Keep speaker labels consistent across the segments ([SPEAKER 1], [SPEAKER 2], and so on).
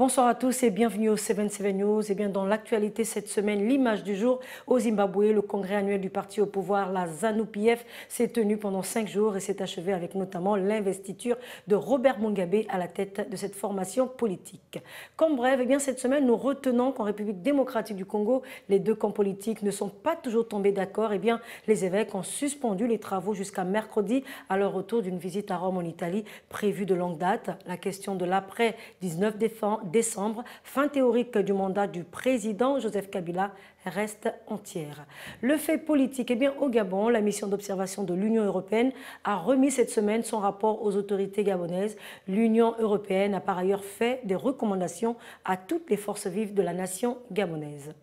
[SPEAKER 1] Bonsoir à tous et bienvenue au 77 News. Et bien dans l'actualité cette semaine, l'image du jour au Zimbabwe, le congrès annuel du parti au pouvoir, la ZANU-PF, s'est tenu pendant 5 jours et s'est achevé avec notamment l'investiture de Robert Mugabe à la tête de cette formation politique. Comme bref, et bien cette semaine, nous retenons qu'en République démocratique du Congo, les deux camps politiques ne sont pas toujours tombés d'accord. Et bien les évêques ont suspendu les travaux jusqu'à mercredi à leur retour d'une visite à Rome en Italie prévue de longue date. La question de l'après 19 décembre, fin théorique du mandat du président Joseph Kabila, reste entière. Le fait politique, eh bien au Gabon, la mission d'observation de l'Union européenne a remis cette semaine son rapport aux autorités gabonaises. L'Union européenne a par ailleurs fait des recommandations à toutes les forces vives de la nation gabonaise.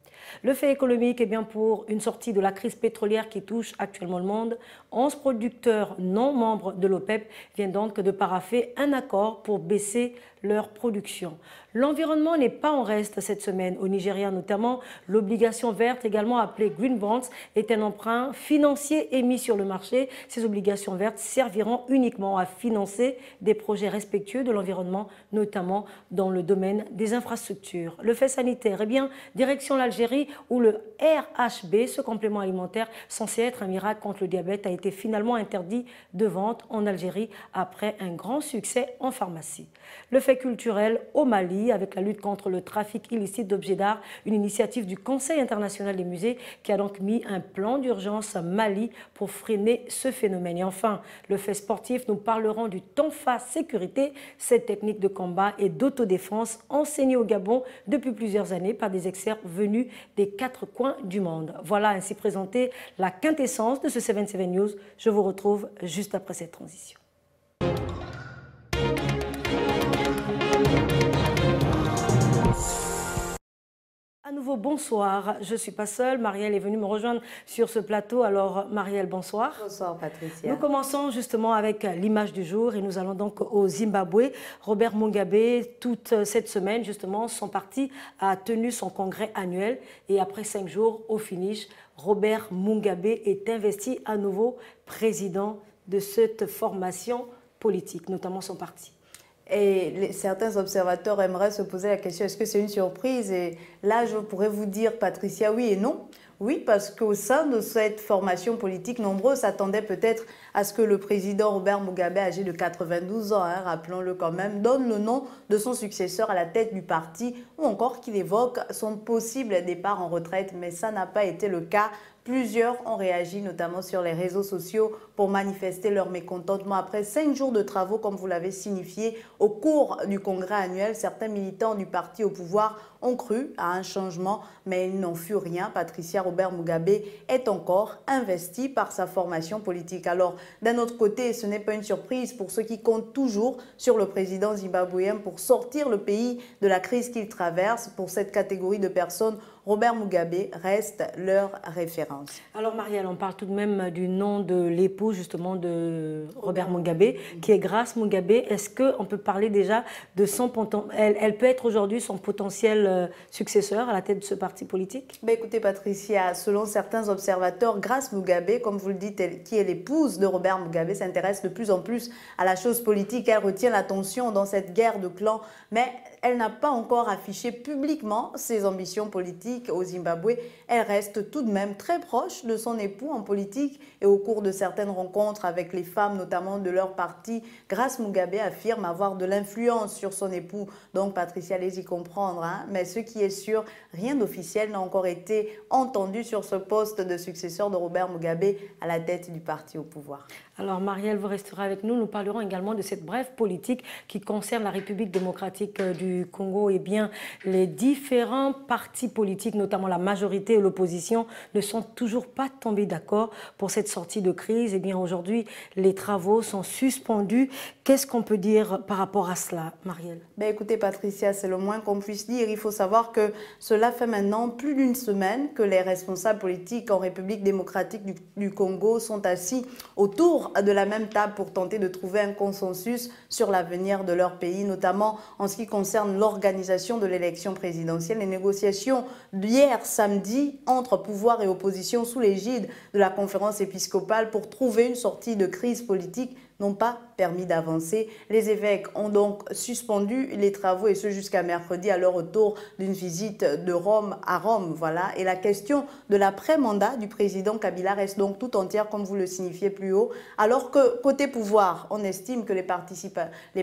[SPEAKER 1] Le fait économique, eh bien pour une sortie de la crise pétrolière qui touche actuellement le monde, 11 producteurs non membres de l'OPEP viennent donc de parapher un accord pour baisser leur production. L'environnement n'est pas en reste cette semaine. Au Nigeria notamment, l'obligation verte, également appelée Green Bonds, est un emprunt financier émis sur le marché. Ces obligations vertes serviront uniquement à financer des projets respectueux de l'environnement, notamment dans le domaine des infrastructures. Le fait sanitaire, eh bien, direction l'Algérie où le RHB, ce complément alimentaire censé être un miracle contre le diabète, a été finalement interdit de vente en Algérie après un grand succès en pharmacie. Le fait culturel au Mali, avec la lutte contre le trafic illicite d'objets d'art, une initiative du Conseil international des musées qui a donc mis un plan d'urgence Mali pour freiner ce phénomène. Et enfin, le fait sportif, nous parlerons du Tonfa Sécurité, cette technique de combat et d'autodéfense enseignée au Gabon depuis plusieurs années par des experts venus des 4 coins du monde. Voilà ainsi présenté la quintessence de ce 77 News. Je vous retrouve juste après cette transition. À nouveau, bonsoir. Je ne suis pas seule. Marielle est venue me rejoindre sur ce plateau. Alors, Marielle, bonsoir.
[SPEAKER 2] Bonsoir, Patricia.
[SPEAKER 1] Nous commençons justement avec l'image du jour et nous allons donc au Zimbabwe. Robert Mugabe, toute cette semaine, justement, son parti a tenu son congrès annuel et après 5 jours, au finish, Robert Mugabe est investi à nouveau président de cette formation politique, notamment son parti.
[SPEAKER 2] Et certains observateurs aimeraient se poser la question, est-ce que c'est une surprise? Et là, je pourrais vous dire, Patricia, oui et non. Oui, parce qu'au sein de cette formation politique, nombreux s'attendaient peut-être à ce que le président Robert Mugabe, âgé de 92 ans, rappelons-le quand même, donne le nom de son successeur à la tête du parti ou encore qu'il évoque son possible départ en retraite. Mais ça n'a pas été le cas. Plusieurs ont réagi, notamment sur les réseaux sociaux, pour manifester leur mécontentement. Après 5 jours de travaux, comme vous l'avez signifié, au cours du congrès annuel, certains militants du parti au pouvoir ont cru à un changement, mais il n'en fut rien. Patricia, Robert Mugabe est encore investi par sa formation politique. Alors, d'un autre côté, ce n'est pas une surprise pour ceux qui comptent toujours sur le président zimbabwéen pour sortir le pays de la crise qu'il traverse. Pour cette catégorie de personnes, Robert Mugabe reste leur référence.
[SPEAKER 1] Alors Marielle, on parle tout de même du nom de l'époux justement de Robert Mugabe, qui est Grace Mugabe. Est-ce qu'on peut parler déjà de son potentiel? Elle peut être aujourd'hui son potentiel successeur à la tête de ce parti politique?
[SPEAKER 2] Ben écoutez Patricia, selon certains observateurs, Grace Mugabe, comme vous le dites, qui est l'épouse de Robert Mugabe, s'intéresse de plus en plus à la chose politique. Elle retient l'attention dans cette guerre de clans, mais elle n'a pas encore affiché publiquement ses ambitions politiques au Zimbabwe. Elle reste tout de même très proche de son époux en politique et au cours de certaines rencontres avec les femmes, notamment de leur parti, Grace Mugabe affirme avoir de l'influence sur son époux. Donc Patricia, allez y comprendre, mais ce qui est sûr, rien d'officiel n'a encore été entendu sur ce poste de successeur de Robert Mugabe à la tête du parti au pouvoir.
[SPEAKER 1] Alors Marielle, vous resterez avec nous. Nous parlerons également de cette brève politique qui concerne la République démocratique du Congo. Eh bien, les différents partis politiques, notamment la majorité et l'opposition, ne sont toujours pas tombés d'accord pour cette sortie de crise. Eh bien, aujourd'hui, les travaux sont suspendus. Qu'est-ce qu'on peut dire par rapport à cela, Marielle?
[SPEAKER 2] Ben écoutez, Patricia, c'est le moins qu'on puisse dire. Il faut savoir que cela fait maintenant plus d'une semaine que les responsables politiques en République démocratique du Congo sont assis autour de la même table pour tenter de trouver un consensus sur l'avenir de leur pays, notamment en ce qui concerne concerne l'organisation de l'élection présidentielle. Les négociations d'hier samedi entre pouvoir et opposition sous l'égide de la conférence épiscopale pour trouver une sortie de crise politique n'ont pas permis d'avancer. Les évêques ont donc suspendu les travaux et ce jusqu'à mercredi à leur retour d'une visite de Rome à Rome. Voilà. Et la question de l'après-mandat du président Kabila reste donc tout entière, comme vous le signifiez plus haut, alors que côté pouvoir, on estime que les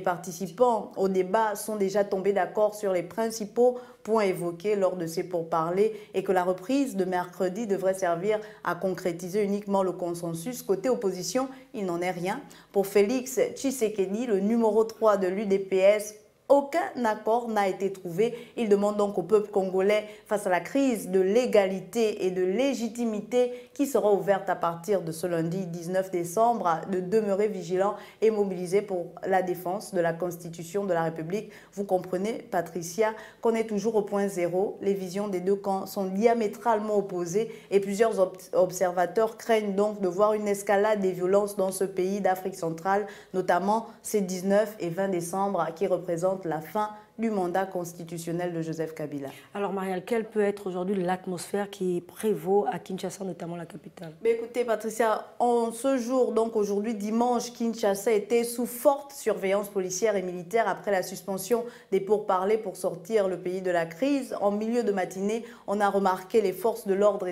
[SPEAKER 2] participants au débat sont déjà tombés d'accord sur les principaux points évoqués lors de ces pourparlers et que la reprise de mercredi devrait servir à concrétiser uniquement le consensus. Côté opposition, il n'en est rien. Pour Félix Tshisekedi, le numéro 3 de l'UDPS, aucun accord n'a été trouvé. Il demande donc au peuple congolais, face à la crise de l'égalité et de légitimité qui sera ouverte à partir de ce lundi 19 décembre, de demeurer vigilant et mobilisé pour la défense de la Constitution de la République. Vous comprenez, Patricia, qu'on est toujours au point zéro. Les visions des deux camps sont diamétralement opposées et plusieurs observateurs craignent donc de voir une escalade des violences dans ce pays d'Afrique centrale, notamment ces 19 et 20 décembre qui représentent la fin du mandat constitutionnel de Joseph Kabila.
[SPEAKER 1] Alors Marielle, quelle peut être aujourd'hui l'atmosphère qui prévaut à Kinshasa, notamment la capitale?
[SPEAKER 2] Mais écoutez Patricia, en ce jour, donc aujourd'hui dimanche, Kinshasa était sous forte surveillance policière et militaire après la suspension des pourparlers pour sortir le pays de la crise. En milieu de matinée, on a remarqué que les forces de l'ordre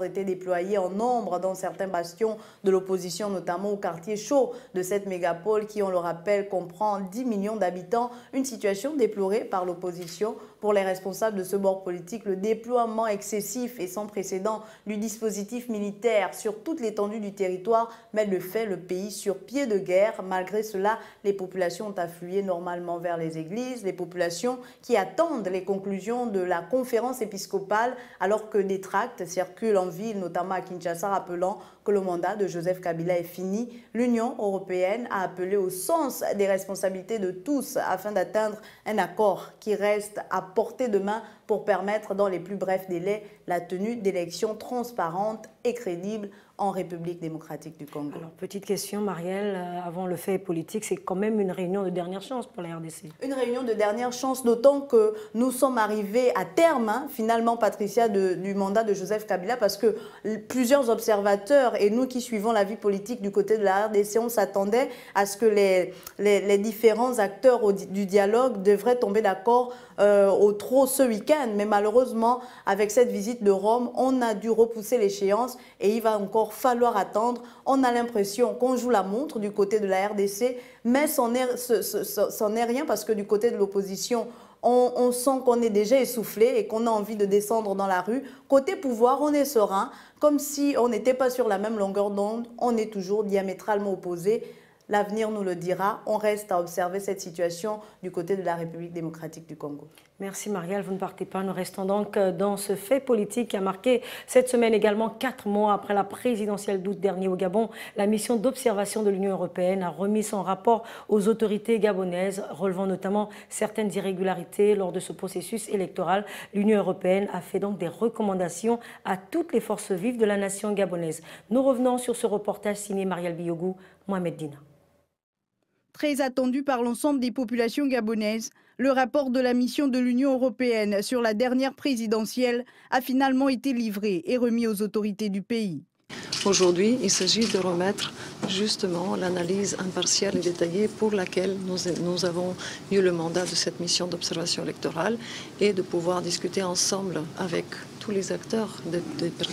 [SPEAKER 2] étaient déployées en nombre dans certains bastions de l'opposition, notamment au quartier chaud de cette mégapole qui, on le rappelle, comprend 10 millions d'habitants. Une situation déplorée par l'opposition. Pour les responsables de ce bord politique, le déploiement excessif et sans précédent du dispositif militaire sur toute l'étendue du territoire met de fait le pays sur pied de guerre. Malgré cela, les populations ont afflué normalement vers les églises, les populations qui attendent les conclusions de la conférence épiscopale alors que des tracts circulent en ville, notamment à Kinshasa, rappelant que le mandat de Joseph Kabila est fini. L'Union européenne a appelé au sens des responsabilités de tous afin d'atteindre un accord qui reste à portée de main pour permettre dans les plus brefs délais la tenue d'élections transparentes et crédibles en République démocratique du Congo.
[SPEAKER 1] Alors, petite question, Marielle, avant le fait politique, c'est quand même une réunion de dernière chance pour la RDC.
[SPEAKER 2] Une réunion de dernière chance, d'autant que nous sommes arrivés à terme, finalement, Patricia, du mandat de Joseph Kabila, parce que plusieurs observateurs et nous qui suivons la vie politique du côté de la RDC, on s'attendait à ce que les différents acteurs du dialogue devraient tomber d'accord au trop ce week-end. Mais malheureusement, avec cette visite de Rome, on a dû repousser l'échéance et il va encore falloir attendre. On a l'impression qu'on joue la montre du côté de la RDC, mais c'en est rien parce que du côté de l'opposition, on sent qu'on est déjà essoufflé et qu'on a envie de descendre dans la rue. Côté pouvoir, on est serein, comme si on n'était pas sur la même longueur d'onde. On est toujours diamétralement opposés. L'avenir nous le dira. On reste à observer cette situation du côté de la République démocratique du Congo.
[SPEAKER 1] Merci Marielle, vous ne partez pas. Nous restons donc dans ce fait politique qui a marqué cette semaine également 4 mois après la présidentielle d'août dernier au Gabon. La mission d'observation de l'Union européenne a remis son rapport aux autorités gabonaises, relevant notamment certaines irrégularités lors de ce processus électoral. L'Union européenne a fait donc des recommandations à toutes les forces vives de la nation gabonaise. Nous revenons sur ce reportage signé Marielle Biogou, Mohamed Dina.
[SPEAKER 3] Très attendu par l'ensemble des populations gabonaises, le rapport de la mission de l'Union européenne sur la dernière présidentielle a finalement été livré et remis aux autorités du pays.
[SPEAKER 4] Aujourd'hui, il s'agit de remettre justement l'analyse impartiale et détaillée pour laquelle nous avons eu le mandat de cette mission d'observation électorale et de pouvoir discuter ensemble avec tous les acteurs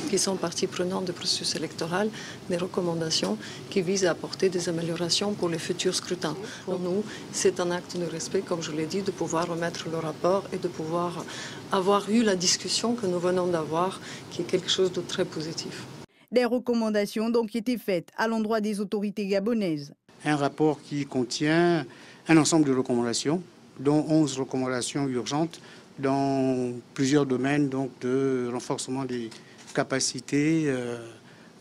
[SPEAKER 4] qui sont partie prenante du processus électoral des recommandations qui visent à apporter des améliorations pour les futurs scrutins. Pour nous, c'est un acte de respect, comme je l'ai dit, de pouvoir remettre le rapport et de pouvoir avoir eu la discussion que nous venons d'avoir, qui est quelque chose de très positif.
[SPEAKER 3] Des recommandations ont donc été faites à l'endroit des autorités gabonaises.
[SPEAKER 5] Un rapport qui contient un ensemble de recommandations, dont 11 recommandations urgentes dans plusieurs domaines, donc de renforcement des capacités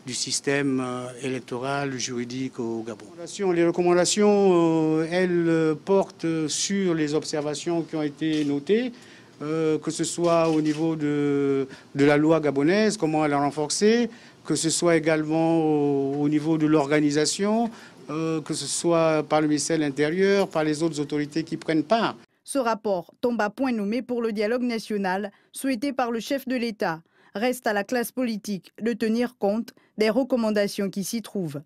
[SPEAKER 5] du système électoral, juridique au Gabon. Les recommandations, elles portent sur les observations qui ont été notées, que ce soit au niveau de la loi gabonaise, comment elle a renforcé, que ce soit également au niveau de l'organisation, que ce soit par le ministère de l'Intérieur, par les autres autorités qui prennent part.
[SPEAKER 3] Ce rapport tombe à point nommé pour le dialogue national souhaité par le chef de l'État. Reste à la classe politique de tenir compte des recommandations qui s'y trouvent.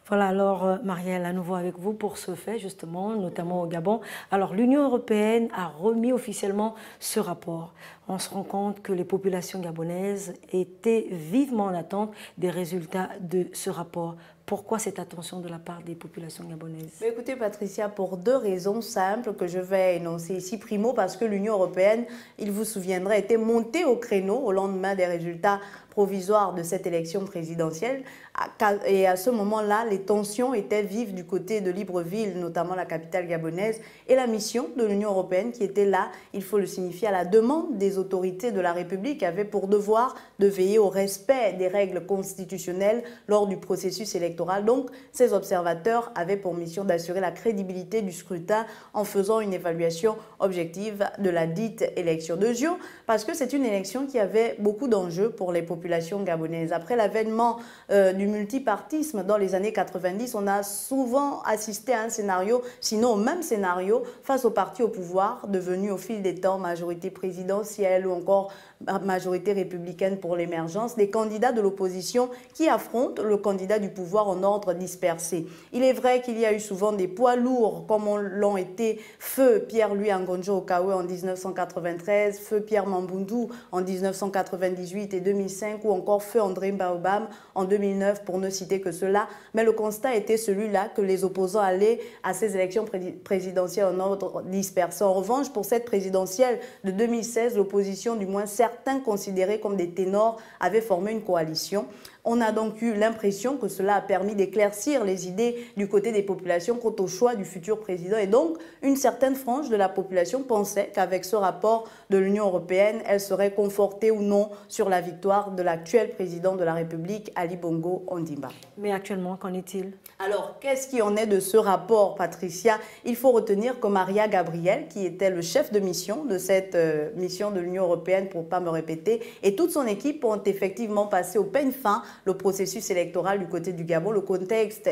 [SPEAKER 1] Voilà, alors Marielle, à nouveau avec vous pour ce fait, justement, notamment au Gabon. Alors, l'Union européenne a remis officiellement ce rapport. On se rend compte que les populations gabonaises étaient vivement en attente des résultats de ce rapport. Pourquoi cette attention de la part des populations gabonaises?
[SPEAKER 2] Écoutez Patricia, pour deux raisons simples que je vais énoncer ici. Primo, parce que l'Union européenne, il vous souviendra, était montée au créneau au lendemain des résultats provisoires de cette élection présidentielle. Et à ce moment-là, les tensions étaient vives du côté de Libreville, notamment la capitale gabonaise. Et la mission de l'Union européenne qui était là, il faut le signifier, à la demande des autorités de la République, avait pour devoir de veiller au respect des règles constitutionnelles lors du processus électoral. Donc, ces observateurs avaient pour mission d'assurer la crédibilité du scrutin en faisant une évaluation objective de la dite élection. Deuxièmement, parce que c'est une élection qui avait beaucoup d'enjeux pour les populations gabonaises. Après l'avènement du multipartisme dans les années 90, on a souvent assisté à un scénario, sinon au même scénario, face aux partis au pouvoir, devenus au fil des temps majorité présidentielle ou encore majorité républicaine pour l'émergence, des candidats de l'opposition qui affrontent le candidat du pouvoir en ordre dispersé. Il est vrai qu'il y a eu souvent des poids lourds, comme l'ont été Feu Pierre-Louis Ngonjo Okawe en 1993, Feu Pierre Mambundu en 1998 et 2005, ou encore Feu André Baobam en 2009, pour ne citer que cela. Mais le constat était celui-là, que les opposants allaient à ces élections présidentielles en ordre dispersé. En revanche, pour cette présidentielle de 2016, l'opposition, du moins certains considérés comme des ténors, avaient formé une coalition. On a donc eu l'impression que cela a permis d'éclaircir les idées du côté des populations quant au choix du futur président. Et donc, une certaine frange de la population pensait qu'avec ce rapport de l'Union européenne, elle serait confortée ou non sur la victoire de l'actuel président de la République, Ali Bongo Ondimba.
[SPEAKER 1] Mais actuellement, qu'en est-il?
[SPEAKER 2] Alors, qu'est-ce qui en est de ce rapport, Patricia? Il faut retenir que Maria Gabriel, qui était le chef de mission de cette mission de l'Union européenne, pour ne pas me répéter, et toute son équipe ont effectivement passé au peigne fin le processus électoral du côté du Gabon, le contexte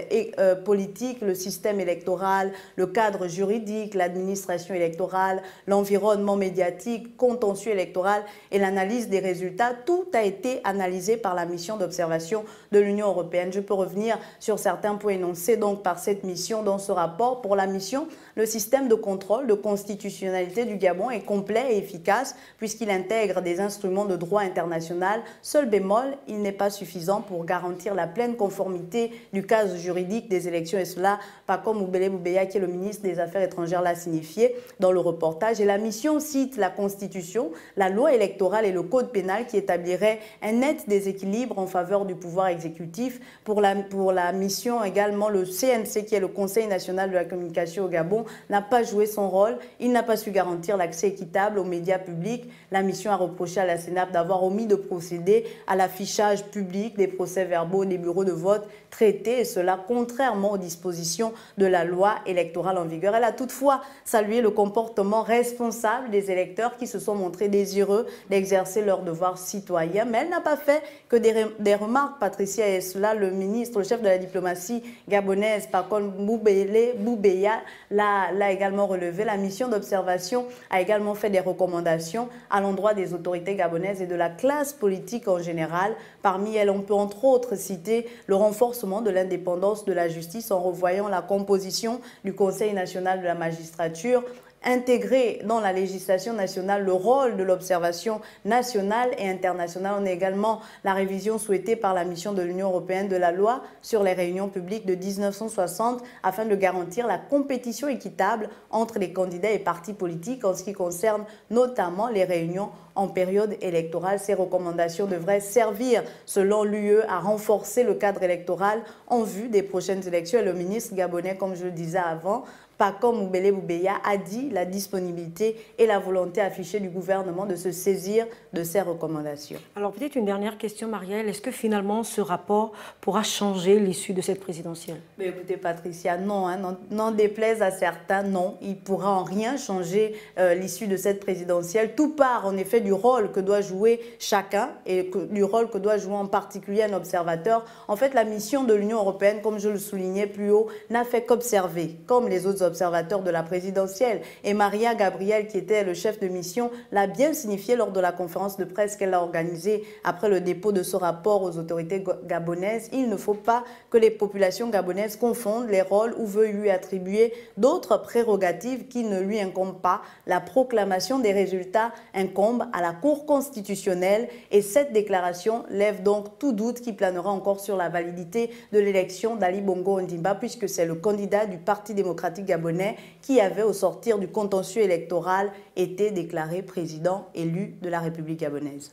[SPEAKER 2] politique, le système électoral, le cadre juridique, l'administration électorale, l'environnement médiatique, contentieux électoral et l'analyse des résultats. Tout a été analysé par la mission d'observation de l'Union européenne. Je peux revenir sur certains points énoncés donc par cette mission dans ce rapport. Pour la mission, le système de contrôle de constitutionnalité du Gabon est complet et efficace puisqu'il intègre des instruments de droit international. Seul bémol, il n'est pas suffisant pour garantir la pleine conformité du cadre juridique des élections, et cela, pas comme Oubele Boubeya, qui est le ministre des Affaires étrangères, l'a signifié dans le reportage. Et la mission cite la Constitution, la loi électorale et le code pénal qui établiraient un net déséquilibre en faveur du pouvoir exécutif. Pour la mission également, le CNC, qui est le Conseil national de la communication au Gabon, n'a pas joué son rôle. Il n'a pas su garantir l'accès équitable aux médias publics. La mission a reproché à la CNAP d'avoir omis de procéder à l'affichage public des procès-verbaux des bureaux de vote traités, et cela contrairement aux dispositions de la loi électorale en vigueur. Elle a toutefois salué le comportement responsable des électeurs qui se sont montrés désireux d'exercer leur devoir citoyen, mais elle n'a pas fait que des remarques, Patricia, et cela le ministre, le chef de la diplomatie gabonaise, Pacome Boubeya, l'a également relevé. La mission d'observation a également fait des recommandations à l'endroit des autorités gabonaises et de la classe politique en général. Parmi elles, on peut entre autres citer le renforcement de l'indépendance de la justice en revoyant la composition du Conseil national de la magistrature, intégrer dans la législation nationale le rôle de l'observation nationale et internationale. On a également la révision souhaitée par la mission de l'Union européenne de la loi sur les réunions publiques de 1960 afin de garantir la compétition équitable entre les candidats et partis politiques en ce qui concerne notamment les réunions en période électorale. Ces recommandations devraient servir, selon l'UE, à renforcer le cadre électoral en vue des prochaines élections. Et le ministre gabonais, comme je le disais avant, Pacome Oubele Boubeya, a dit la disponibilité et la volonté affichée du gouvernement de se saisir de ces recommandations.
[SPEAKER 1] Alors peut-être une dernière question, Marielle. Est-ce que finalement ce rapport pourra changer l'issue de cette présidentielle?
[SPEAKER 2] Mais écoutez Patricia, non, n'en déplaise à certains, non. Il ne pourra en rien changer l'issue de cette présidentielle. Tout part en effet du rôle que doit jouer chacun et du rôle que doit jouer en particulier un observateur. En fait, la mission de l'Union européenne, comme je le soulignais plus haut, n'a fait qu'observer, comme les autres observateurs de la présidentielle. Et Maria Gabriel, qui était le chef de mission, l'a bien signifié lors de la conférence de presse qu'elle a organisée après le dépôt de ce rapport aux autorités gabonaises. Il ne faut pas que les populations gabonaises confondent les rôles ou veuillent lui attribuer d'autres prérogatives qui ne lui incombent pas. La proclamation des résultats incombe à la Cour constitutionnelle et cette déclaration lève donc tout doute qui planera encore sur la validité de l'élection d'Ali Bongo Ondimba, puisque c'est le candidat du Parti démocratique gabonais qui avait, au sortir du contentieux électoral, été déclaré président élu de la République gabonaise.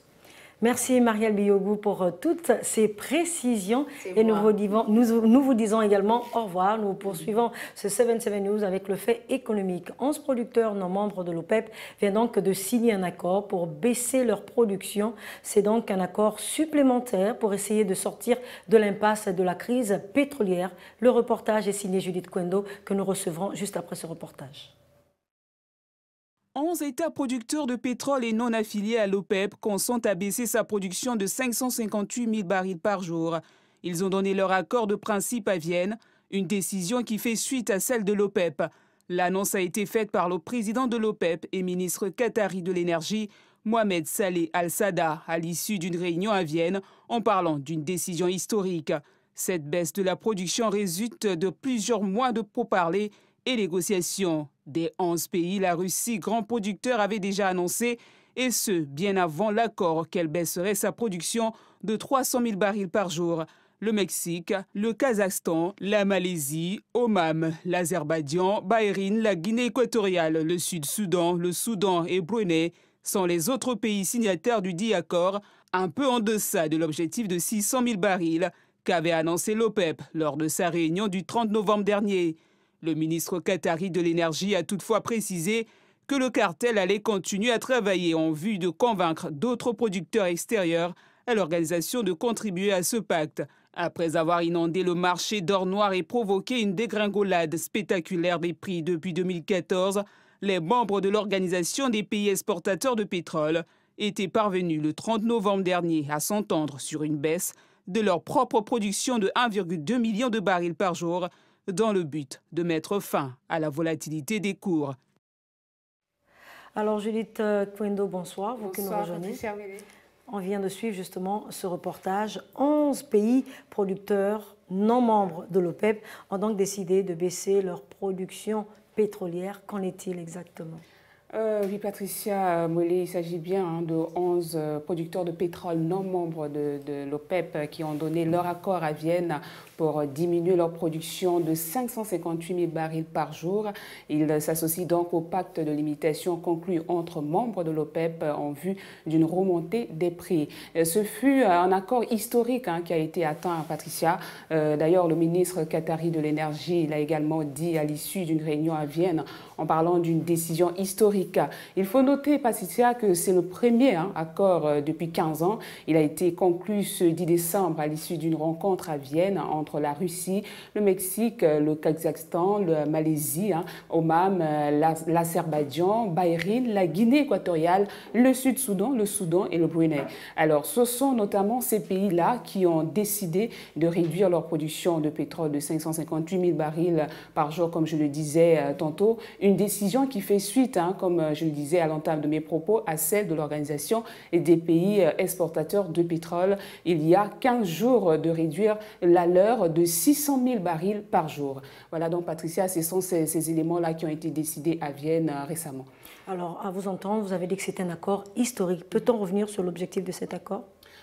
[SPEAKER 1] Merci Marielle Biogou pour toutes ces précisions et nous vous disons également au revoir. Nous poursuivons ce 7-7 News avec le fait économique. 11 producteurs non membres de l'OPEP viennent donc de signer un accord pour baisser leur production. C'est donc un accord supplémentaire pour essayer de sortir de l'impasse de la crise pétrolière. Le reportage est signé Judith Kwendo que nous recevrons juste après ce reportage.
[SPEAKER 6] 11 États producteurs de pétrole et non affiliés à l'OPEP consentent à baisser sa production de 558 000 barils par jour. Ils ont donné leur accord de principe à Vienne, une décision qui fait suite à celle de l'OPEP. L'annonce a été faite par le président de l'OPEP et ministre qatari de l'énergie, Mohamed Saleh Al-Sada, à l'issue d'une réunion à Vienne, en parlant d'une décision historique. Cette baisse de la production résulte de plusieurs mois de pourparlers et négociations. Des 11 pays, la Russie, grand producteur, avait déjà annoncé, et ce, bien avant l'accord, qu'elle baisserait sa production de 300 000 barils par jour. Le Mexique, le Kazakhstan, la Malaisie, Oman, l'Azerbaïdjan, Bahreïn, la Guinée équatoriale, le Sud-Soudan, le Soudan et Brunei sont les autres pays signataires du dit accord, un peu en deçà de l'objectif de 600 000 barils qu'avait annoncé l'OPEP lors de sa réunion du 30 novembre dernier. Le ministre qatari de l'énergie a toutefois précisé que le cartel allait continuer à travailler en vue de convaincre d'autres producteurs extérieurs à l'organisation de contribuer à ce pacte. Après avoir inondé le marché d'or noir et provoqué une dégringolade spectaculaire des prix depuis 2014, les membres de l'Organisation des pays exportateurs de pétrole étaient parvenus le 30 novembre dernier à s'entendre sur une baisse de leur propre production de 1,2 million de barils par jour, dans le but de mettre fin à la volatilité des cours.
[SPEAKER 1] Alors Judith Kwendo, bonsoir. Vous qui nous rejoignez.
[SPEAKER 7] Patricia.
[SPEAKER 1] On vient de suivre justement ce reportage. 11 pays producteurs non membres de l'OPEP ont donc décidé de baisser leur production pétrolière. Qu'en est-il exactement ?
[SPEAKER 7] Oui, Patricia Mollet, il s'agit bien de 11 producteurs de pétrole non membres de l'OPEP qui ont donné leur accord à Vienne pour diminuer leur production de 558 000 barils par jour. Ils s'associent donc au pacte de limitation conclu entre membres de l'OPEP en vue d'une remontée des prix. Ce fut un accord historique qui a été atteint, Patricia. D'ailleurs, le ministre qatari de l'énergie l'a également dit à l'issue d'une réunion à Vienne en parlant d'une décision historique. Il faut noter, Patricia, que c'est le premier accord depuis 15 ans. Il a été conclu ce 10 décembre à l'issue d'une rencontre à Vienne entre la Russie, le Mexique, le Kazakhstan, la Malaisie, Oman, l'Azerbaïdjan, Bahreïn, la Guinée équatoriale, le Sud-Soudan, le Soudan et le Brunei. Alors, ce sont notamment ces pays-là qui ont décidé de réduire leur production de pétrole de 558 000 barils par jour, comme je le disais tantôt. Une décision qui fait suite, comme je le disais à l'entame de mes propos, à celle de l'Organisation des pays exportateurs de pétrole. Il y a 15 jours de réduire la leur de 600 000 barils par jour. Voilà donc, Patricia, ce sont ces éléments-là qui ont été décidés à Vienne récemment.
[SPEAKER 1] Alors, à vous entendre, vous avez dit que c'est un accord historique. Peut-on revenir sur l'objectif de cet accord ?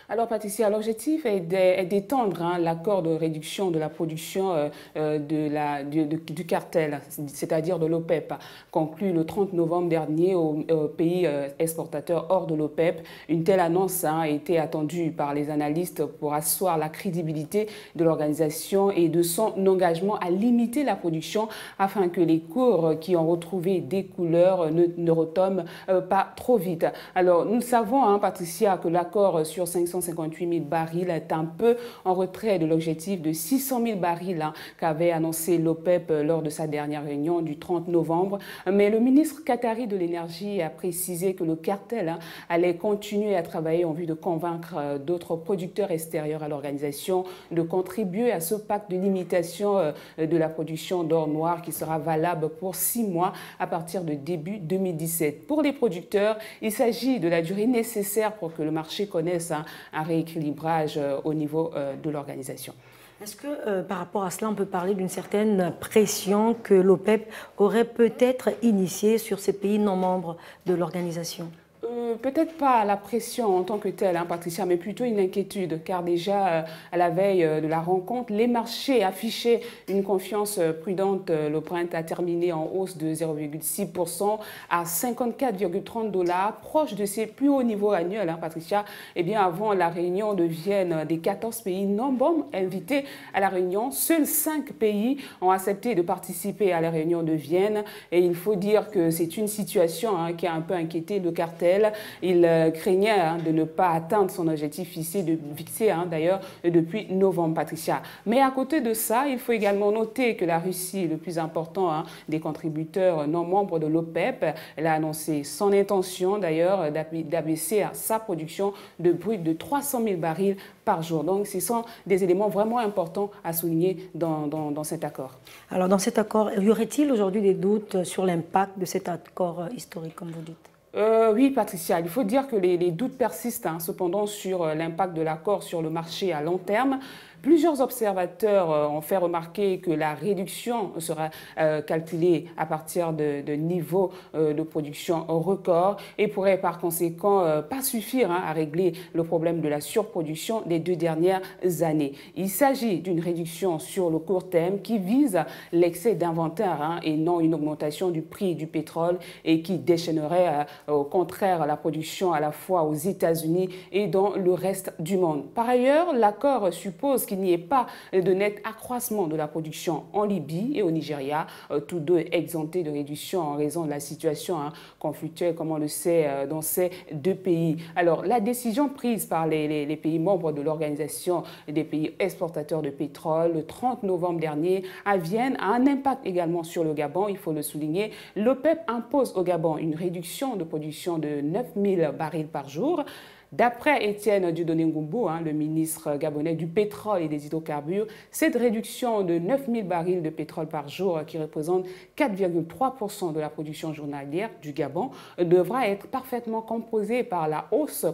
[SPEAKER 7] Alors, Patricia, l'objectif est d'étendre l'accord de réduction de la production du cartel, c'est-à-dire de l'OPEP, conclu le 30 novembre dernier aux pays exportateurs hors de l'OPEP. Une telle annonce a été attendue par les analystes pour asseoir la crédibilité de l'organisation et de son engagement à limiter la production afin que les cours qui ont retrouvé des couleurs ne retombent pas trop vite. Alors, nous savons, Patricia, que l'accord sur 500 558 000 barils est un peu en retrait de l'objectif de 600 000 barils qu'avait annoncé l'OPEP lors de sa dernière réunion du 30 novembre. Mais le ministre qatari de l'énergie a précisé que le cartel allait continuer à travailler en vue de convaincre d'autres producteurs extérieurs à l'organisation de contribuer à ce pacte de limitation de la production d'or noir qui sera valable pour 6 mois à partir de début 2017. Pour les producteurs, il s'agit de la durée nécessaire pour que le marché connaisse un rééquilibrage au niveau de l'organisation.
[SPEAKER 1] Est-ce que par rapport à cela, on peut parler d'une certaine pression que l'OPEP aurait peut-être initiée sur ces pays non membres de l'organisation ?
[SPEAKER 7] Peut-être pas la pression en tant que telle, Patricia, mais plutôt une inquiétude, car déjà à la veille de la rencontre, les marchés affichaient une confiance prudente. Le Brent a terminé en hausse de 0,6% à 54,30 $, proche de ses plus hauts niveaux annuels, Patricia. Eh bien, avant la réunion de Vienne des 14 pays non membres invités à la réunion, seuls 5 pays ont accepté de participer à la réunion de Vienne. Et il faut dire que c'est une situation qui a un peu inquiété le cartel. Il craignait de ne pas atteindre son objectif fixé d'ailleurs depuis novembre, Patricia. Mais à côté de ça, il faut également noter que la Russie, le plus important des contributeurs non membres de l'OPEP, elle a annoncé son intention d'ailleurs d'abaisser sa production de brut de 300 000 barils par jour. Donc ce sont des éléments vraiment importants à souligner dans cet accord. Alors dans cet accord, y aurait-il aujourd'hui des doutes sur l'impact de cet accord historique, comme vous dites ? Oui, Patricia, il faut dire que les doutes persistent cependant sur l'impact de l'accord sur le marché à long terme. Plusieurs observateurs ont fait remarquer que la réduction sera calculée à partir de niveaux de production record et pourrait par conséquent pas suffire à régler le problème de la surproduction des 2 dernières années. Il s'agit d'une réduction sur le court terme qui vise l'excès d'inventaire et non une augmentation du prix du pétrole et qui déchaînerait au contraire la production à la fois aux États-Unis et dans le reste du monde. Par ailleurs, l'accord suppose qu'il n'y ait pas de net accroissement de la production en Libye et au Nigeria, tous deux exemptés de réduction en raison de la situation conflictuelle, comme on le sait, dans ces 2 pays. Alors, la décision prise par les pays membres de l'Organisation des pays exportateurs de pétrole le 30 novembre dernier à Vienne a un impact également sur le Gabon, il faut le souligner. L'OPEP impose au Gabon une réduction de production de 9 000 barils par jour. D'après Étienne Dieudonné Ngumbu, le ministre gabonais du pétrole et des hydrocarbures, cette réduction de 9 000 barils de pétrole par jour, qui représente 4,3% de la production journalière du Gabon, devra être parfaitement compensée par la hausse,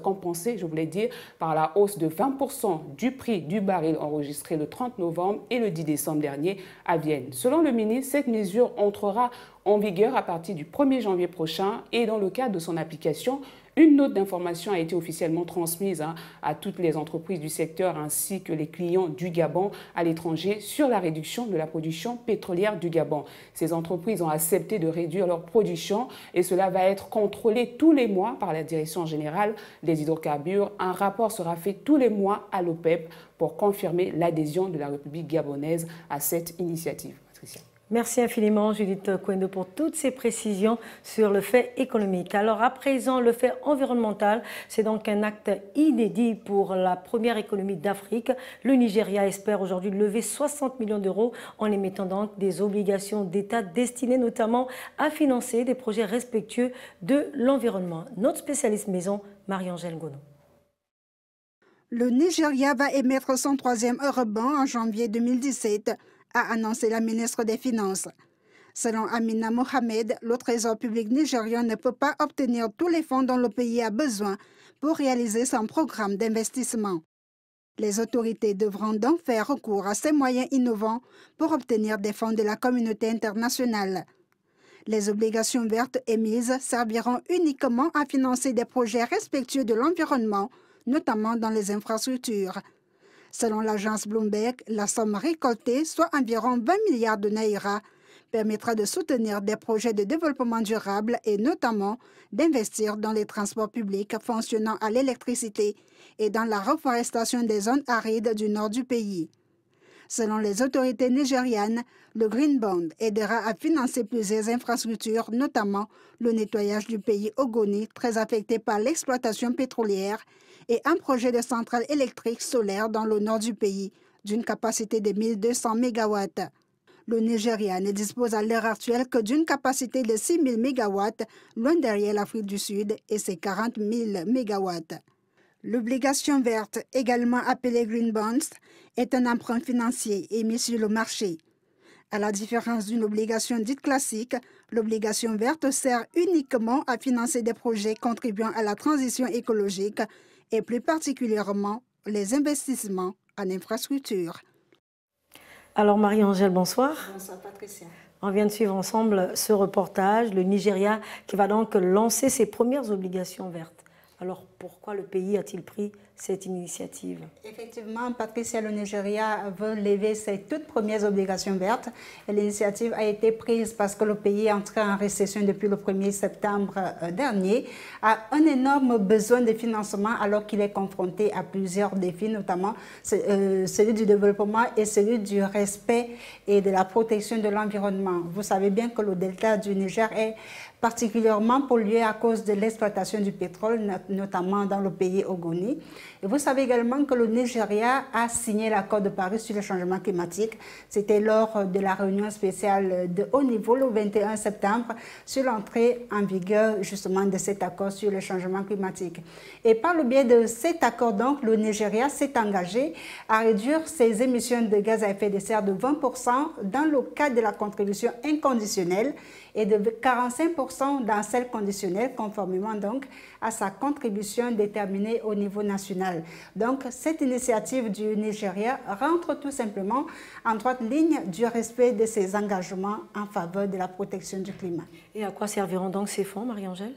[SPEAKER 7] par la hausse de 20% du prix du baril enregistré le 30 novembre et le 10 décembre dernier à Vienne. Selon le ministre, cette mesure entrera en vigueur à partir du 1er janvier prochain et dans le cadre de son application, une note d'information a été officiellement transmise à toutes les entreprises du secteur ainsi que les clients du Gabon à l'étranger sur la réduction de la production pétrolière du Gabon. Ces entreprises ont accepté de réduire leur production et cela va être contrôlé tous les mois par la Direction générale des hydrocarbures. Un rapport sera fait tous les mois à l'OPEP pour confirmer l'adhésion de la République gabonaise à cette initiative. Patricia.
[SPEAKER 1] Merci infiniment, Judith Kwendo, pour toutes ces précisions sur le fait économique. Alors, à présent, le fait environnemental, c'est donc un acte inédit pour la première économie d'Afrique. Le Nigeria espère aujourd'hui lever 60 millions d'euros en émettant donc des obligations d'État destinées notamment à financer des projets respectueux de l'environnement. Notre spécialiste maison, Marie-Angèle Gono.
[SPEAKER 8] Le Nigeria va émettre son 3e eurobond en janvier 2017, a annoncé la ministre des Finances. Selon Amina Mohamed, le Trésor public nigérian ne peut pas obtenir tous les fonds dont le pays a besoin pour réaliser son programme d'investissement. Les autorités devront donc faire recours à ces moyens innovants pour obtenir des fonds de la communauté internationale. Les obligations vertes émises serviront uniquement à financer des projets respectueux de l'environnement, notamment dans les infrastructures. Selon l'agence Bloomberg, la somme récoltée, soit environ 20 milliards de naira, permettra de soutenir des projets de développement durable et notamment d'investir dans les transports publics fonctionnant à l'électricité et dans la reforestation des zones arides du nord du pays. Selon les autorités nigérianes, le Green Bond aidera à financer plusieurs infrastructures, notamment le nettoyage du pays Ogoni, très affecté par l'exploitation pétrolière, et un projet de centrale électrique solaire dans le nord du pays, d'une capacité de 1200 MW. Le Nigeria ne dispose à l'heure actuelle que d'une capacité de 6 000 MW, loin derrière l'Afrique du Sud et ses 40 000 MW. L'obligation verte, également appelée Green Bonds, est un emprunt financier émis sur le marché. À la différence d'une obligation dite classique, l'obligation verte sert uniquement à financer des projets contribuant à la transition écologique et plus particulièrement les investissements en infrastructure.
[SPEAKER 1] Alors Marie-Angèle, bonsoir.
[SPEAKER 8] Bonsoir Patricia.
[SPEAKER 1] On vient de suivre ensemble ce reportage, le Nigeria qui va donc lancer ses premières obligations vertes. Alors pourquoi le pays a-t-il pris cette initiative?
[SPEAKER 8] Effectivement, Patricia, le Nigeria veut lever ses toutes premières obligations vertes. L'initiative a été prise parce que le pays est entré en récession depuis le 1er septembre dernier, a un énorme besoin de financement alors qu'il est confronté à plusieurs défis, notamment celui du développement et celui du respect et de la protection de l'environnement. Vous savez bien que le delta du Niger est particulièrement pollué à cause de l'exploitation du pétrole, notamment dans le pays Ogoni. Et vous savez également que le Nigeria a signé l'accord de Paris sur le changement climatique. C'était lors de la réunion spéciale de haut niveau le 21 septembre sur l'entrée en vigueur justement de cet accord sur le changement climatique. Et par le biais de cet accord, donc, le Nigeria s'est engagé à réduire ses émissions de gaz à effet de serre de 20% dans le cadre de la contribution inconditionnelle et de 45% dans celle conditionnelle, conformément donc à sa contribution déterminée au niveau national. Donc, cette initiative du Nigeria rentre tout simplement en droite ligne du respect de ses engagements en faveur de la protection du climat.
[SPEAKER 1] Et à quoi serviront donc ces fonds, Marie-Angèle?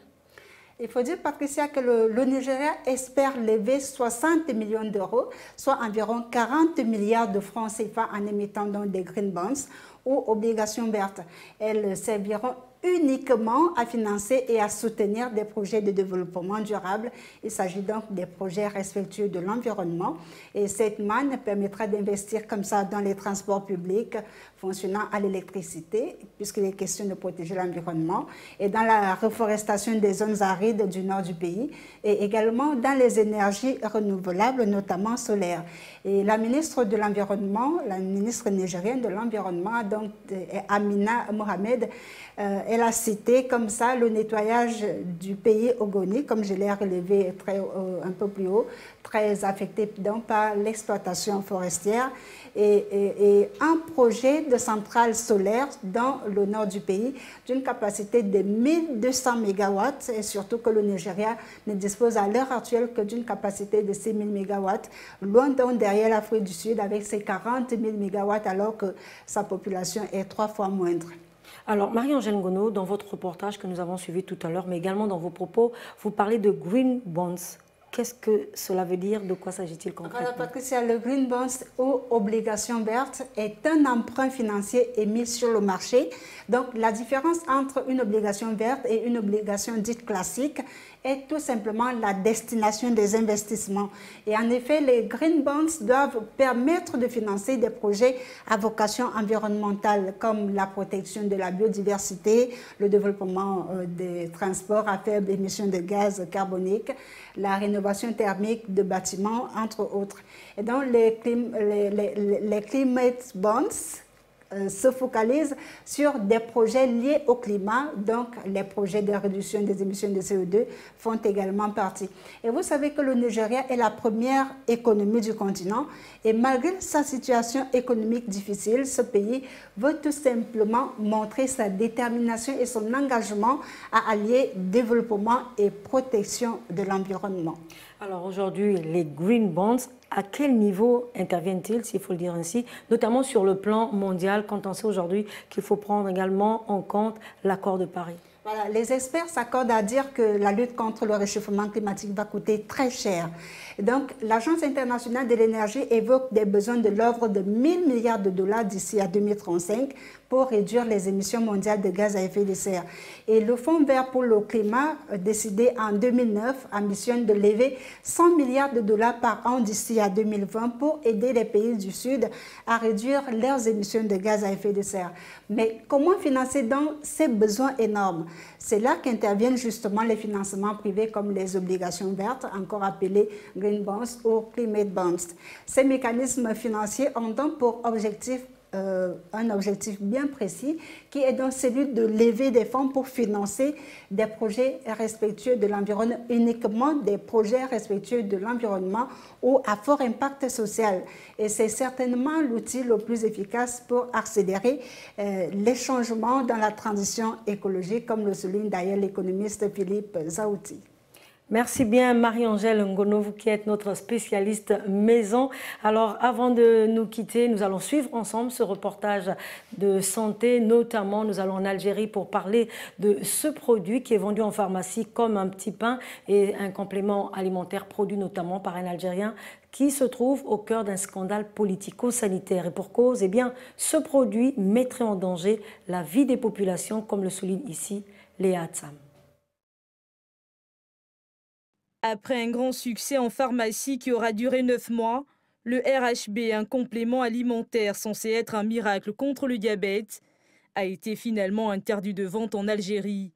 [SPEAKER 8] Il faut dire, Patricia, que le Nigeria espère lever 60 millions d'euros, soit environ 40 milliards de francs CFA en émettant donc des green bonds ou obligations vertes. Elles serviront uniquement à financer et à soutenir des projets de développement durable. Il s'agit donc des projets respectueux de l'environnement. Et cette manne permettra d'investir comme ça dans les transports publics fonctionnant à l'électricité, puisqu'il est question de protéger l'environnement, et dans la reforestation des zones arides du nord du pays, et également dans les énergies renouvelables, notamment solaires. Et la ministre de l'Environnement, la ministre nigérienne de l'Environnement, donc Amina Mohamed, elle a cité comme ça le nettoyage du pays Ogoni, comme je l'ai relevé un peu plus haut, très affecté donc par l'exploitation forestière, et un projet de centrale solaire dans le nord du pays d'une capacité de 1200 MW, et surtout que le Nigeria ne dispose à l'heure actuelle que d'une capacité de 6 000 MW, loin donc derrière l'Afrique du Sud avec ses 40 000 MW alors que sa population est 3 fois moindre.
[SPEAKER 1] Alors, Marie-Angèle Ngono, dans votre reportage que nous avons suivi tout à l'heure, mais également dans vos propos, vous parlez de Green Bonds. Qu'est-ce que cela veut dire? De quoi s'agit-il concrètement?
[SPEAKER 8] Voilà, Patricia, le Green Bonds ou obligation verte est un emprunt financier émis sur le marché. Donc, la différence entre une obligation verte et une obligation dite classique est tout simplement la destination des investissements. Et en effet, les Green Bonds doivent permettre de financer des projets à vocation environnementale comme la protection de la biodiversité, le développement des transports à faible émission de gaz carbonique, la rénovation thermique de bâtiments, entre autres. Et donc, les Climate Bonds se focalisent sur des projets liés au climat, donc les projets de réduction des émissions de CO2 font également partie. Et vous savez que le Nigeria est la première économie du continent et malgré sa situation économique difficile, ce pays veut tout simplement montrer sa détermination et son engagement à allier développement et protection de l'environnement.
[SPEAKER 1] Alors aujourd'hui, les Green Bonds, à quel niveau interviennent-ils, s'il faut le dire ainsi, notamment sur le plan mondial, quand on sait aujourd'hui qu'il faut prendre également en compte l'accord de Paris?
[SPEAKER 8] Voilà, les experts s'accordent à dire que la lutte contre le réchauffement climatique va coûter très cher. Et donc, l'Agence internationale de l'énergie évoque des besoins de l'ordre de 1 000 milliards de dollars d'ici à 2035 pour réduire les émissions mondiales de gaz à effet de serre. Et le Fonds vert pour le climat, décidé en 2009, ambitionne de lever 100 milliards de dollars par an d'ici à 2020 pour aider les pays du Sud à réduire leurs émissions de gaz à effet de serre. Mais comment financer donc ces besoins énormes? C'est là qu'interviennent justement les financements privés comme les obligations vertes, encore appelées Green Bonds ou Climate Bonds. Ces mécanismes financiers ont donc pour objectif un objectif bien précis qui est donc celui de lever des fonds pour financer des projets respectueux de l'environnement, uniquement des projets respectueux de l'environnement ou à fort impact social. Et c'est certainement l'outil le plus efficace pour accélérer les changements dans la transition écologique, comme le souligne d'ailleurs l'économiste Philippe Zaouti.
[SPEAKER 1] Merci bien Marie-Angèle Ngono, vous qui êtes notre spécialiste maison. Alors avant de nous quitter, nous allons suivre ensemble ce reportage de santé. Notamment, nous allons en Algérie pour parler de ce produit qui est vendu en pharmacie comme un petit pain et un complément alimentaire produit notamment par un Algérien qui se trouve au cœur d'un scandale politico-sanitaire. Et pour cause, eh bien, ce produit mettrait en danger la vie des populations, comme le souligne ici Léa Atsam.
[SPEAKER 9] Après un grand succès en pharmacie qui aura duré 9 mois, le RHB, un complément alimentaire censé être un miracle contre le diabète, a été finalement interdit de vente en Algérie.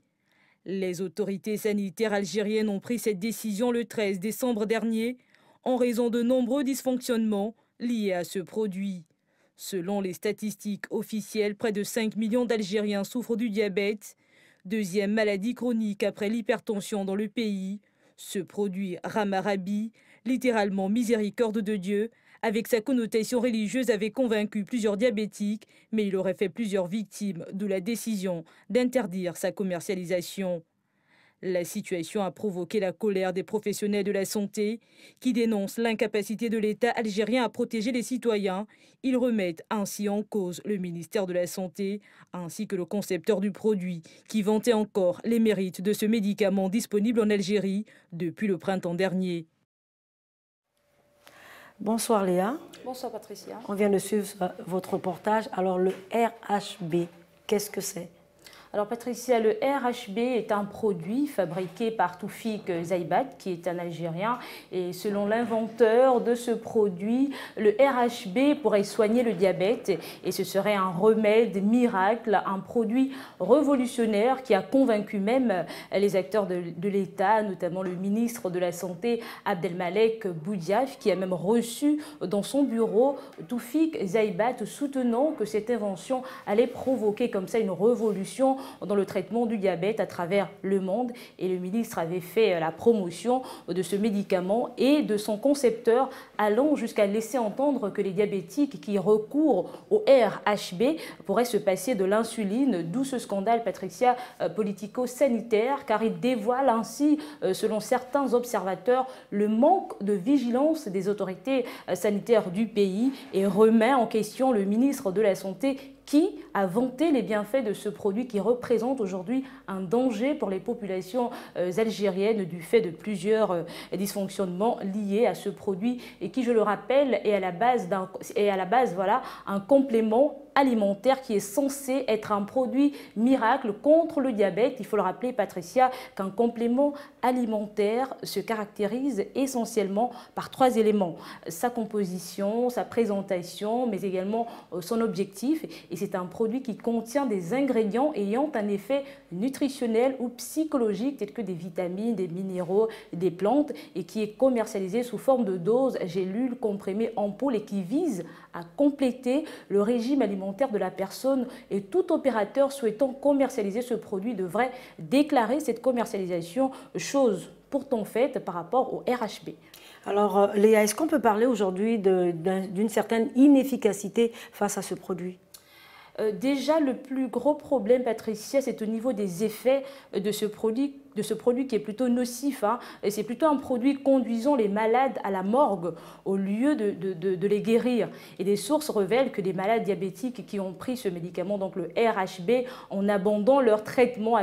[SPEAKER 9] Les autorités sanitaires algériennes ont pris cette décision le 13 décembre dernier en raison de nombreux dysfonctionnements liés à ce produit. Selon les statistiques officielles, près de 5 millions d'Algériens souffrent du diabète, deuxième maladie chronique après l'hypertension dans le pays. Ce produit Ramarabi, littéralement miséricorde de Dieu, avec sa connotation religieuse, avait convaincu plusieurs diabétiques, mais il aurait fait plusieurs victimes, d'où la décision d'interdire sa commercialisation. La situation a provoqué la colère des professionnels de la santé qui dénoncent l'incapacité de l'État algérien à protéger les citoyens. Ils remettent ainsi en cause le ministère de la Santé ainsi que le concepteur du produit qui vantait encore les mérites de ce médicament disponible en Algérie depuis le printemps dernier.
[SPEAKER 1] Bonsoir Léa.
[SPEAKER 2] Bonsoir Patricia.
[SPEAKER 1] On vient de suivre votre reportage. Alors le RHB, qu'est-ce que c'est ?
[SPEAKER 10] Alors Patricia, le RHB est un produit fabriqué par Toufik Zaibat, qui est un Algérien. Et selon l'inventeur de ce produit, le RHB pourrait soigner le diabète. Et ce serait un remède miracle, un produit révolutionnaire qui a convaincu même les acteurs de l'État, notamment le ministre de la Santé, Abdelmalek Boudiaf, qui a même reçu dans son bureau Toufik Zaibat, soutenant que cette invention allait provoquer comme ça une révolution dans le traitement du diabète à travers le monde. Et le ministre avait fait la promotion de ce médicament et de son concepteur, allant jusqu'à laisser entendre que les diabétiques qui recourent au RHB pourraient se passer de l'insuline, d'où ce scandale, Patricia, politico-sanitaire, car il dévoile ainsi, selon certains observateurs, le manque de vigilance des autorités sanitaires du pays et remet en question le ministre de la Santé qui a vanté les bienfaits de ce produit qui représente aujourd'hui un danger pour les populations algériennes du fait de plusieurs dysfonctionnements liés à ce produit et qui, je le rappelle, est à la base voilà, un complément alimentaire qui est censé être un produit miracle contre le diabète. Il faut le rappeler, Patricia, qu'un complément alimentaire se caractérise essentiellement par 3 éléments. Sa composition, sa présentation, mais également son objectif. Et c'est un produit qui contient des ingrédients ayant un effet nutritionnel ou psychologique, tels que des vitamines, des minéraux, des plantes, et qui est commercialisé sous forme de doses, gélules, comprimés, ampoules, et qui vise à compléter le régime alimentaire de la personne. Et tout opérateur souhaitant commercialiser ce produit devrait déclarer cette commercialisation, chose pourtant faite par rapport au RHB.
[SPEAKER 1] Alors Léa, est-ce qu'on peut parler aujourd'hui d'une certaine inefficacité face à ce produit ?
[SPEAKER 10] Déjà, le plus gros problème, Patricia, c'est au niveau des effets de ce produit qui est plutôt nocif. Et c'est plutôt un produit conduisant les malades à la morgue au lieu de les guérir. Et des sources révèlent que les malades diabétiques qui ont pris ce médicament, donc le RHB, en abandonnant leur traitement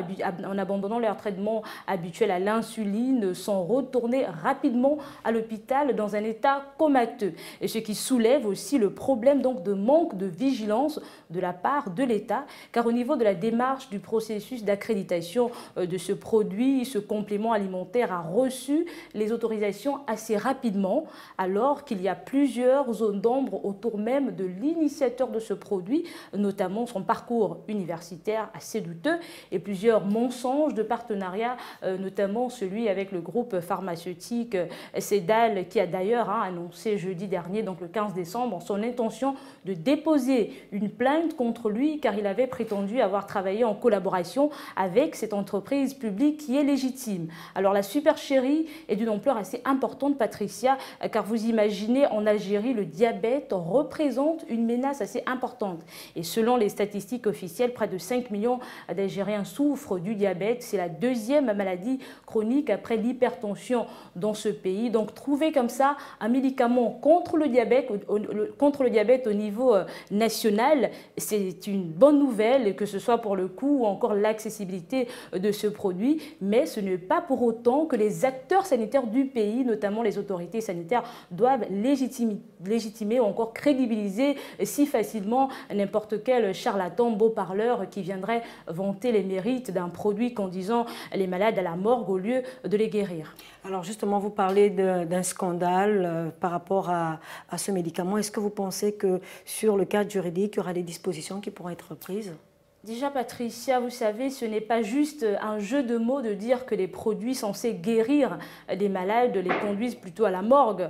[SPEAKER 10] habituel à l'insuline, sont retournés rapidement à l'hôpital dans un état comateux. Et ce qui soulève aussi le problème donc de manque de vigilance de la part de l'État, car au niveau de la démarche du processus d'accréditation de ce produit, produit, ce complément alimentaire a reçu les autorisations assez rapidement, alors qu'il y a plusieurs zones d'ombre autour même de l'initiateur de ce produit, notamment son parcours universitaire assez douteux et plusieurs mensonges de partenariat, notamment celui avec le groupe pharmaceutique Cedal, qui a d'ailleurs annoncé jeudi dernier, donc le 15 décembre, son intention de déposer une plainte contre lui car il avait prétendu avoir travaillé en collaboration avec cette entreprise publique qui est légitime. Alors la supercherie est d'une ampleur assez importante, Patricia, car vous imaginez, en Algérie, le diabète représente une menace assez importante. Et selon les statistiques officielles, près de 5 millions d'Algériens souffrent du diabète. C'est la deuxième maladie chronique après l'hypertension dans ce pays. Donc trouver comme ça un médicament contre le diabète au niveau national, c'est une bonne nouvelle, que ce soit pour le coût ou encore l'accessibilité de ce produit, mais ce n'est pas pour autant que les acteurs sanitaires du pays, notamment les autorités sanitaires, doivent légitimer ou encore crédibiliser si facilement n'importe quel charlatan beau parleur qui viendrait vanter les mérites d'un produit conduisant les malades à la morgue au lieu de les guérir.
[SPEAKER 1] Alors justement, vous parlez d'un scandale par rapport à ce médicament. Est-ce que vous pensez que sur le cadre juridique, il y aura des dispositions qui pourront être prises ?
[SPEAKER 10] Déjà, Patricia, vous savez, ce n'est pas juste un jeu de mots de dire que les produits censés guérir des malades les conduisent plutôt à la morgue,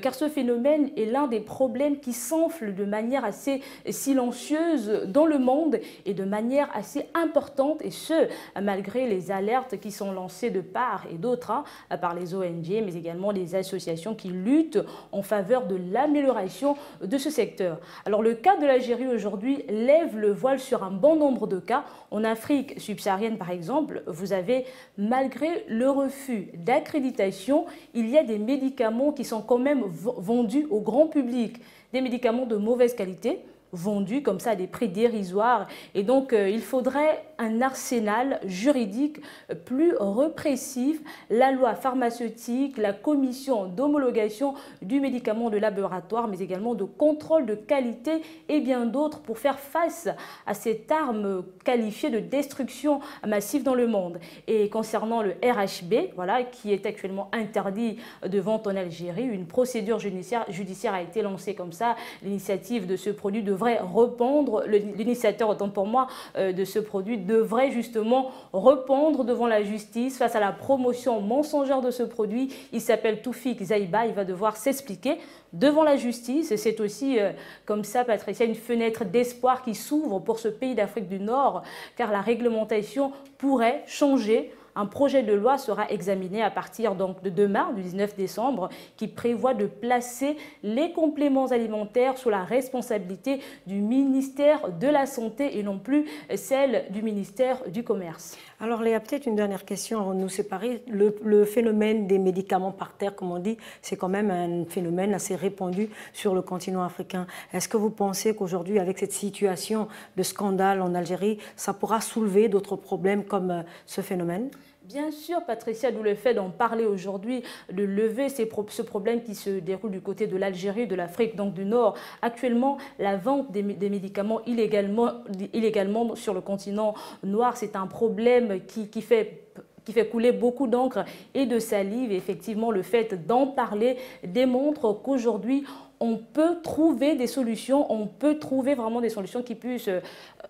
[SPEAKER 10] car ce phénomène est l'un des problèmes qui s'enflent de manière assez silencieuse dans le monde et de manière assez importante, et ce, malgré les alertes qui sont lancées de part et d'autre, par les ONG, mais également les associations qui luttent en faveur de l'amélioration de ce secteur. Alors, le cas de l'Algérie aujourd'hui lève le voile sur un bon nombre de cas. En Afrique subsaharienne, par exemple, vous avez, malgré le refus d'accréditation, il y a des médicaments qui sont quand même vendus au grand public, des médicaments de mauvaise qualité, vendus comme ça à des prix dérisoires. Et donc, il faudrait un arsenal juridique plus répressif, la loi pharmaceutique, la commission d'homologation du médicament de laboratoire, mais également de contrôle de qualité et bien d'autres pour faire face à cette arme qualifiée de destruction massive dans le monde. Et concernant le RHB, voilà, qui est actuellement interdit de vente en Algérie, une procédure judiciaire a été lancée comme ça. L'initiative de ce produit devrait répondre, l'initiateur, autant pour moi, de ce produit devrait justement répondre devant la justice face à la promotion mensongère de ce produit. Il s'appelle Toufik Zaïba, il va devoir s'expliquer devant la justice, et c'est aussi comme ça, Patricia, une fenêtre d'espoir qui s'ouvre pour ce pays d'Afrique du Nord, car la réglementation pourrait changer. Un projet de loi sera examiné à partir donc de demain, du 19 décembre, qui prévoit de placer les compléments alimentaires sous la responsabilité du ministère de la Santé et non plus celle du ministère du Commerce.
[SPEAKER 1] Alors Léa, peut-être une dernière question avant de nous séparer. Le phénomène des médicaments par terre, comme on dit, c'est quand même un phénomène assez répandu sur le continent africain. Est-ce que vous pensez qu'aujourd'hui, avec cette situation de scandale en Algérie, ça pourra soulever d'autres problèmes comme ce phénomène ?
[SPEAKER 10] Bien sûr, Patricia, d'où le fait d'en parler aujourd'hui, de lever ce problème qui se déroule du côté de l'Algérie, de l'Afrique, donc du Nord. Actuellement, la vente des médicaments illégalement sur le continent noir, c'est un problème qui fait couler beaucoup d'encre et de salive. Et effectivement, le fait d'en parler démontre qu'aujourd'hui, on peut trouver des solutions, on peut trouver vraiment des solutions qui puissent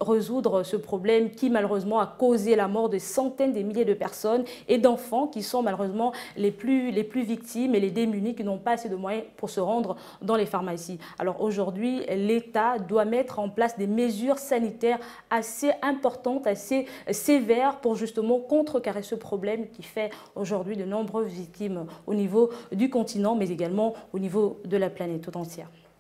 [SPEAKER 10] résoudre ce problème qui malheureusement a causé la mort de centaines de milliers de personnes et d'enfants qui sont malheureusement les plus victimes et les démunis qui n'ont pas assez de moyens pour se rendre dans les pharmacies. Alors aujourd'hui, l'État doit mettre en place des mesures sanitaires assez importantes, assez sévères pour justement contrecarrer ce problème qui fait aujourd'hui de nombreuses victimes au niveau du continent mais également au niveau de la planète tout entière.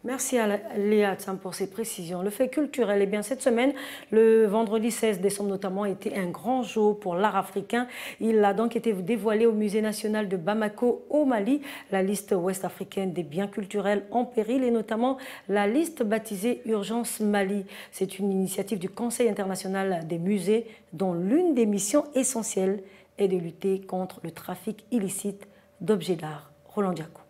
[SPEAKER 1] Merci à Léa pour ces précisions. Le fait culturel, eh bien cette semaine, le vendredi 16 décembre notamment, était un grand jour pour l'art africain. Il a donc été dévoilé au Musée national de Bamako au Mali, la liste ouest-africaine des biens culturels en péril et notamment la liste baptisée Urgence Mali. C'est une initiative du Conseil international des musées dont l'une des missions essentielles est de lutter contre le trafic illicite d'objets d'art. Roland Diaco.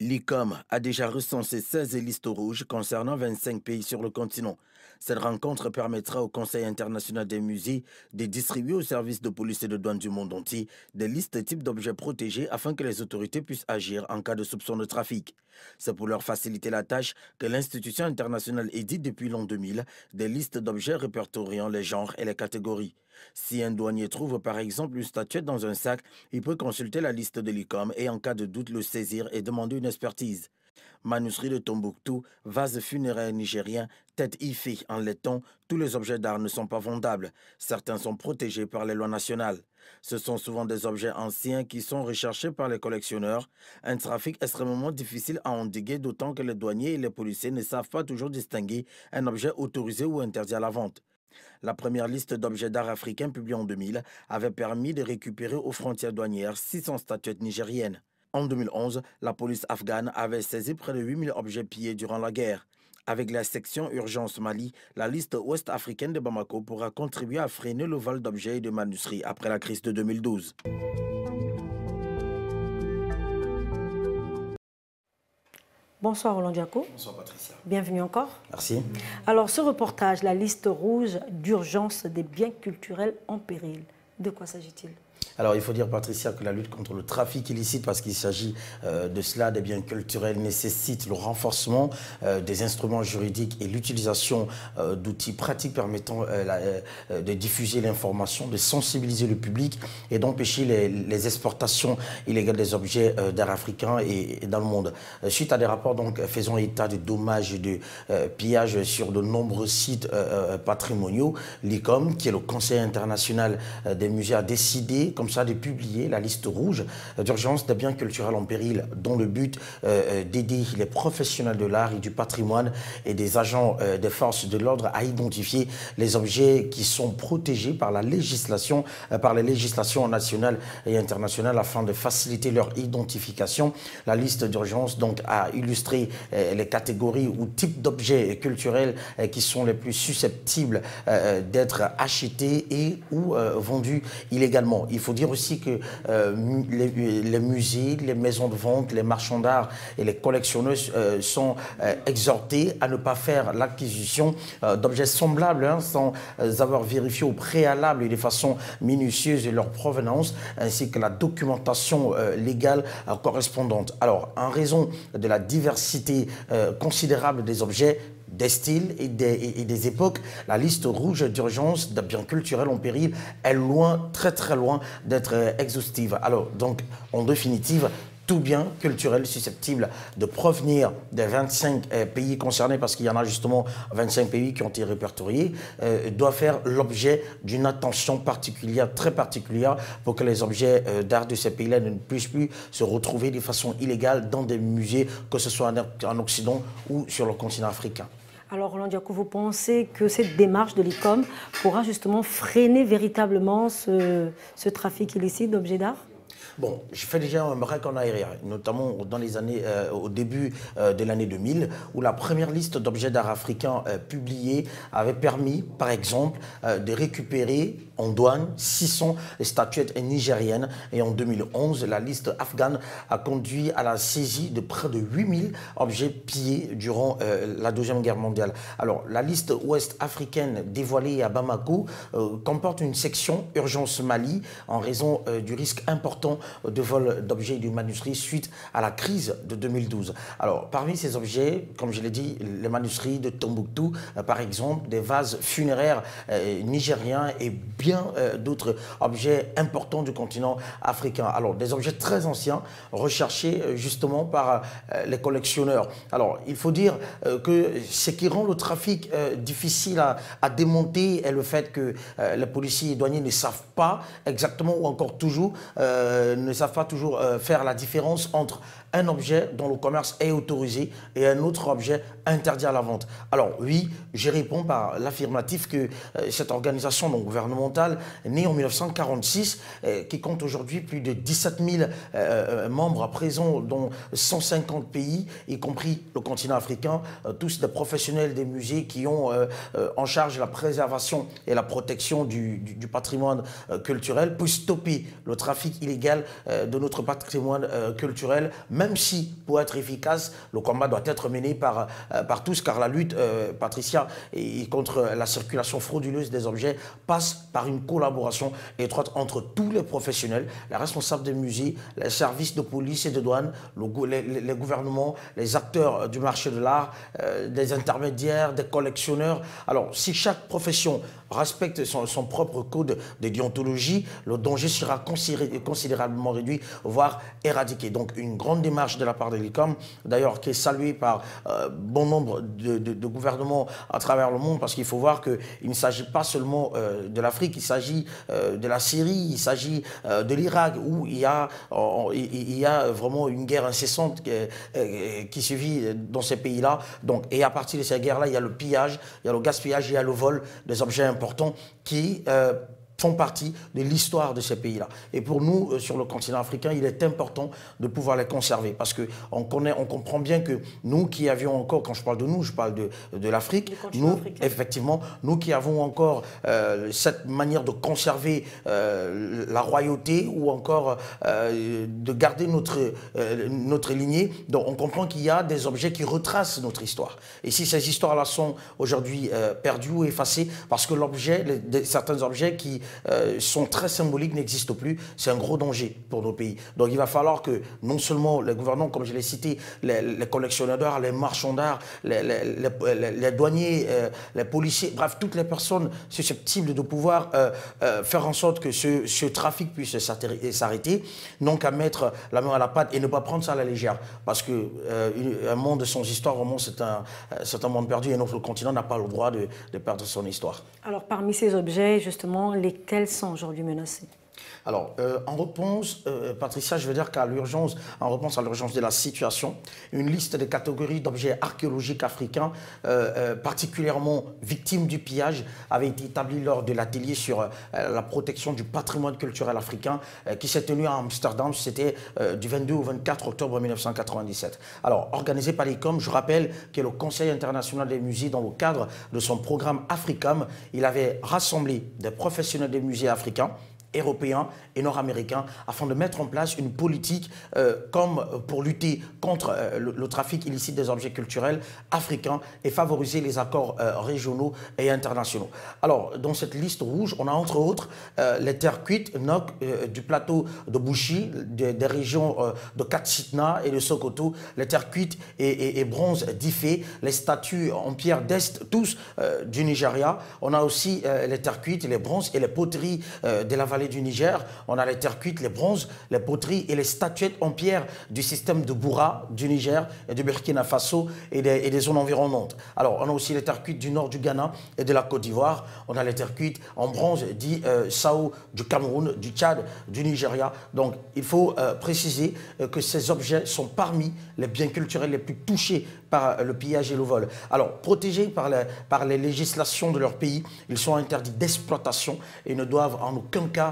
[SPEAKER 11] L'ICOM a déjà recensé 16 listes rouges concernant 25 pays sur le continent. Cette rencontre permettra au Conseil international des musées de distribuer aux services de police et de douane du monde entier des listes types d'objets protégés afin que les autorités puissent agir en cas de soupçon de trafic. C'est pour leur faciliter la tâche que l'institution internationale édite depuis l'an 2000 des listes d'objets répertoriant les genres et les catégories. Si un douanier trouve par exemple une statuette dans un sac, il peut consulter la liste de l'ICOM et en cas de doute le saisir et demander une expertise. Manuscrits de Tombouctou, vases funéraires nigériens, têtes Ife en laiton, tous les objets d'art ne sont pas vendables. Certains sont protégés par les lois nationales. Ce sont souvent des objets anciens qui sont recherchés par les collectionneurs. Un trafic extrêmement difficile à endiguer, d'autant que les douaniers et les policiers ne savent pas toujours distinguer un objet autorisé ou interdit à la vente. La première liste d'objets d'art africains publiée en 2000 avait permis de récupérer aux frontières douanières 600 statuettes nigériennes. En 2011, la police afghane avait saisi près de 8000 objets pillés durant la guerre. Avec la section Urgence Mali, la liste ouest-africaine de Bamako pourra contribuer à freiner le vol d'objets et de manuscrits après la crise de 2012.
[SPEAKER 1] Bonsoir Roland Diaco.
[SPEAKER 12] Bonsoir Patricia.
[SPEAKER 1] Bienvenue encore.
[SPEAKER 12] Merci.
[SPEAKER 1] Alors ce reportage, la liste rouge d'urgence des biens culturels en péril, de quoi s'agit-il ?
[SPEAKER 12] Alors, il faut dire, Patricia, que la lutte contre le trafic illicite, parce qu'il s'agit de cela, des biens culturels, nécessite le renforcement des instruments juridiques et l'utilisation d'outils pratiques permettant de diffuser l'information, de sensibiliser le public et d'empêcher les exportations illégales des objets d'art africain et dans le monde. Suite à des rapports donc, faisant état de dommages et de pillages sur de nombreux sites patrimoniaux, l'ICOM, qui est le Conseil international des musées, a décidé comme ça de publier la liste rouge d'urgence des biens culturels en péril, dont le but d'aider les professionnels de l'art et du patrimoine et des agents des forces de l'ordre à identifier les objets qui sont protégés par la législation, par les législations nationales et internationales afin de faciliter leur identification. La liste d'urgence donc a illustré les catégories ou types d'objets culturels qui sont les plus susceptibles d'être achetés et ou vendus illégalement. Il faut dire aussi que les musées, les maisons de vente, les marchands d'art et les collectionneurs sont exhortés à ne pas faire l'acquisition d'objets semblables sans avoir vérifié au préalable et de façon minutieuse leur provenance ainsi que la documentation légale correspondante. Alors, en raison de la diversité considérable des objets, des styles et des époques, la liste rouge d'urgence des biens culturels en péril est loin, très très loin d'être exhaustive. Alors donc, en définitive, tout bien culturel susceptible de provenir des 25 pays concernés, parce qu'il y en a justement 25 pays qui ont été répertoriés, doit faire l'objet d'une attention particulière, très particulière, pour que les objets d'art de ces pays-là ne puissent plus se retrouver de façon illégale dans des musées, que ce soit en Occident ou sur le continent africain.
[SPEAKER 1] Alors Roland Diaco, vous pensez que cette démarche de l'ICOM pourra justement freiner véritablement ce trafic illicite d'objets d'art ?
[SPEAKER 12] Bon, je fais déjà un break en arrière, notamment dans les années, au début de l'année 2000, où la première liste d'objets d'art africains publiée avait permis, par exemple, de récupérer en douane 600 statuettes nigériennes. Et en 2011, la liste afghane a conduit à la saisie de près de 8000 objets pillés durant la Deuxième Guerre mondiale. Alors, la liste ouest-africaine dévoilée à Bamako comporte une section Urgence Mali en raison du risque important de vol d'objets et de manuscrits suite à la crise de 2012. Alors, parmi ces objets, comme je l'ai dit, les manuscrits de Tombouctou, par exemple, des vases funéraires nigériens et bien d'autres objets importants du continent africain. Alors, des objets très anciens, recherchés justement par les collectionneurs. Alors, il faut dire que ce qui rend le trafic difficile à démonter est le fait que les policiers et douaniers ne savent pas exactement ou encore toujours ne savent pas toujours faire la différence entre un objet dont le commerce est autorisé et un autre objet interdit à la vente. Alors oui, je réponds par l'affirmatif que cette organisation donc, gouvernementale, née en 1946, qui compte aujourd'hui plus de 17 000 membres à présent dans 150 pays, y compris le continent africain, tous des professionnels des musées qui ont en charge la préservation et la protection du patrimoine culturel, pour stopper le trafic illégal immatériel de notre patrimoine culturel, même si, pour être efficace, le combat doit être mené par tous, car la lutte, Patricia, contre la circulation frauduleuse des objets passe par une collaboration étroite entre tous les professionnels, les responsables des musées, les services de police et de douane, les gouvernements, les acteurs du marché de l'art, des intermédiaires, des collectionneurs. Alors, si chaque profession respecte son propre code de déontologie, le danger sera considérablement réduit, voire éradiqué. Donc, une grande démarche de la part de l'ICOM, d'ailleurs, qui est saluée par bon nombre de gouvernements à travers le monde, parce qu'il faut voir qu'il ne s'agit pas seulement de l'Afrique, il s'agit de la Syrie, il s'agit de l'Irak, où il y a vraiment une guerre incessante qui se vit dans ces pays-là. Donc, et à partir de ces guerres-là, il y a le pillage, il y a le gaspillage, il y a le vol des objets importants qui font partie de l'histoire de ces pays-là. Et pour nous, sur le continent africain, il est important de pouvoir les conserver, parce qu'on comprend bien que nous qui avions encore, quand je parle de nous, je parle de l'Afrique, nous, effectivement, nous qui avons encore cette manière de conserver la royauté, ou encore de garder notre lignée, donc on comprend qu'il y a des objets qui retracent notre histoire. Et si ces histoires-là sont aujourd'hui perdues ou effacées, parce que certains objets qui sont très symboliques n'existent plus, c'est un gros danger pour nos pays. Donc il va falloir que non seulement les gouvernants, comme je l'ai cité, les collectionneurs, les marchands d'art, les douaniers, les policiers, bref, toutes les personnes susceptibles de pouvoir faire en sorte que ce trafic puisse s'arrêter, non qu'à mettre la main à la pâte et ne pas prendre ça à la légère. Parce qu'un monde sans histoire, vraiment, c'est un monde perdu, et notre continent n'a pas le droit de perdre son histoire.
[SPEAKER 1] Alors parmi ces objets, justement, lesquels sont aujourd'hui menacés?
[SPEAKER 12] Alors, en réponse, Patricia, je veux dire qu'à l'urgence, en réponse à l'urgence de la situation, une liste de catégories d'objets archéologiques africains particulièrement victimes du pillage avait été établie lors de l'atelier sur la protection du patrimoine culturel africain qui s'est tenu à Amsterdam. C'était du 22 au 24 octobre 1997. Alors, organisé par l'ICOM, je rappelle que le Conseil international des musées, dans le cadre de son programme Africam, il avait rassemblé des professionnels des musées africains, européens et nord-américains, afin de mettre en place une politique comme pour lutter contre le trafic illicite des objets culturels africains et favoriser les accords régionaux et internationaux. Alors, dans cette liste rouge, on a entre autres les terres cuites du plateau de Bushi, des régions de Katsina et de Sokoto, les terres cuites et bronze d'Ifé, les statues en pierre d'Est, tous du Nigeria. On a aussi les terres cuites, les bronzes et les poteries de la vallée du Niger. On a les terres cuites, les bronzes, les poteries et les statuettes en pierre du système de Boura du Niger et du Burkina Faso et des zones environnantes. Alors, on a aussi les terres cuites du nord du Ghana et de la Côte d'Ivoire. On a les terres cuites en bronze dit Sao du Cameroun, du Tchad, du Nigeria. Donc, il faut préciser que ces objets sont parmi les biens culturels les plus touchés par le pillage et le vol. Alors, protégés par les législations de leur pays, ils sont interdits d'exploitation et ne doivent en aucun cas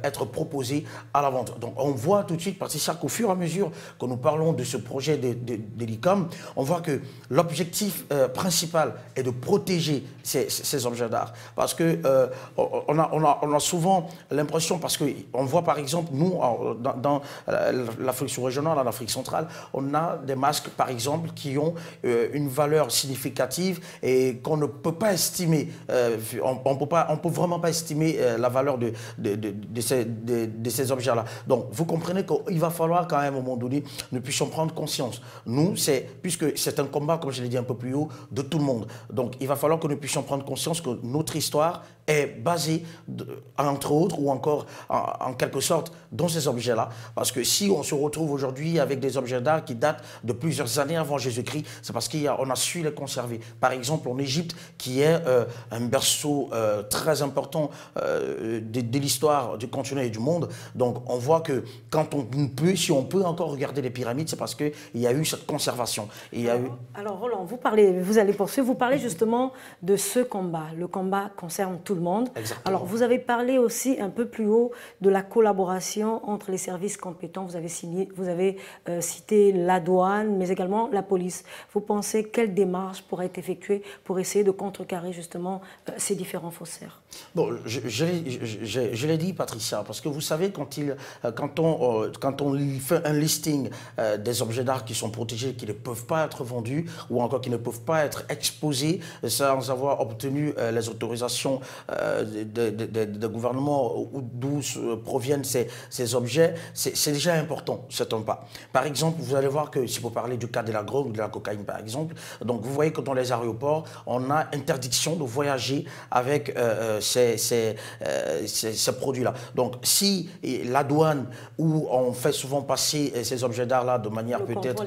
[SPEAKER 12] être proposés à la vente. Donc, on voit tout de suite, Patricia, qu'au fur et à mesure que nous parlons de ce projet de l'ICOM, on voit que l'objectif principal est de protéger ces objets d'art. Parce que on a souvent l'impression, parce qu'on voit par exemple, nous, dans l'Afrique sous-régionale, en Afrique centrale, on a des masques, par exemple, qui ont une valeur significative et qu'on ne peut pas estimer, on peut vraiment pas estimer la valeur de ces objets-là. Donc, vous comprenez qu'il va falloir quand même, à un moment donné, nous puissions prendre conscience. Nous, puisque c'est un combat, comme je l'ai dit un peu plus haut, de tout le monde. Donc, il va falloir que nous puissions prendre conscience que notre histoire est basée, entre autres, ou encore en quelque sorte, dans ces objets-là. Parce que si on se retrouve aujourd'hui avec des objets d'art qui datent de plusieurs années avant Jésus-Christ, c'est parce qu'on a su les conserver. Par exemple, en Égypte, qui est un berceau très important de l'histoire du continent et du monde. Donc, on voit que si on peut encore regarder les pyramides, c'est parce qu'il y a eu cette conservation.
[SPEAKER 1] Alors, Roland, vous allez poursuivre. Vous parlez justement de ce combat. Le combat concerne tout le monde.
[SPEAKER 12] Exactement.
[SPEAKER 1] Alors, vous avez parlé aussi un peu plus haut de la collaboration entre les services compétents. Vous avez cité la douane, mais également la police. Vous pensez quelle démarche pourrait être effectuée pour essayer de contrecarrer justement ces différents faussaires?
[SPEAKER 12] Bon, je l'ai dit, Patricia, parce que vous savez, quand on fait un listing des objets d'art qui sont protégés, qui ne peuvent pas être vendus ou encore qui ne peuvent pas être exposés sans avoir obtenu les autorisations de gouvernement d'où proviennent ces objets, c'est déjà important, c'est un pas. Par exemple, vous allez voir que si vous parlez du cas de la drogue ou de la cocaïne, par exemple, donc vous voyez que dans les aéroports, on a interdiction de voyager avec ces produits-là. Donc, si la douane, où on fait souvent passer ces objets d'art-là de manière peut-être...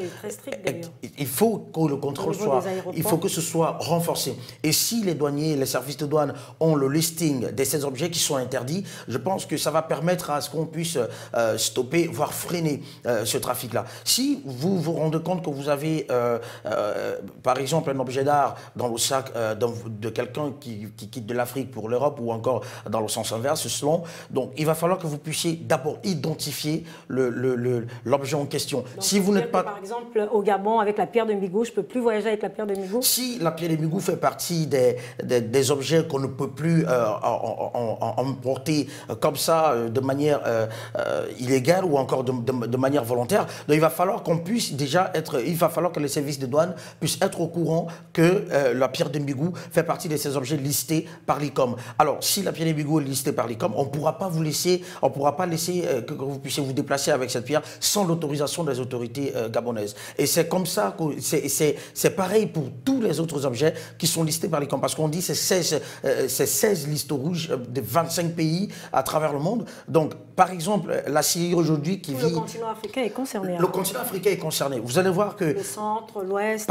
[SPEAKER 12] Il faut que le contrôle soit... Il faut que ce soit renforcé. Et si les douaniers, les services de douane ont le listing de ces objets qui sont interdits, je pense que ça va permettre à ce qu'on puisse stopper, voire freiner ce trafic-là. Si vous vous rendez compte que vous avez, par exemple, un objet d'art dans le sac de quelqu'un qui quitte de l'Afrique pour l'Europe ou encore dans le sens inverse, selon, donc il va falloir que vous puissiez d'abord identifier l'objet en question.
[SPEAKER 1] Donc,
[SPEAKER 12] si vous n'êtes pas...
[SPEAKER 1] Par exemple, au Gabon, avec la pierre de Migou, je ne peux plus voyager avec la pierre de Migou?
[SPEAKER 12] Si la pierre de Migou fait partie des objets qu'on ne peut plus emporter comme ça de manière illégale ou encore de manière volontaire, donc il va falloir qu'on puisse déjà être... Il va falloir que les services de douane puissent être au courant que la pierre de Migou fait partie de ces objets listés par l'ICOM. Alors, si la pierre de Migou est listée par l'ICOM, on ne pourra pas laisser que vous puissiez vous déplacer avec cette pierre sans l'autorisation des autorités gabonaises. Et c'est comme ça que c'est pareil pour tous les autres objets qui sont listés par l'ICOM. Parce qu'on dit que c'est 16 listes rouges de 25 pays à travers le monde. Donc, par exemple, la Syrie aujourd'hui qui vit...
[SPEAKER 1] Le continent africain est concerné.
[SPEAKER 12] Le continent africain est concerné. Vous allez voir que...
[SPEAKER 1] Le centre, l'ouest...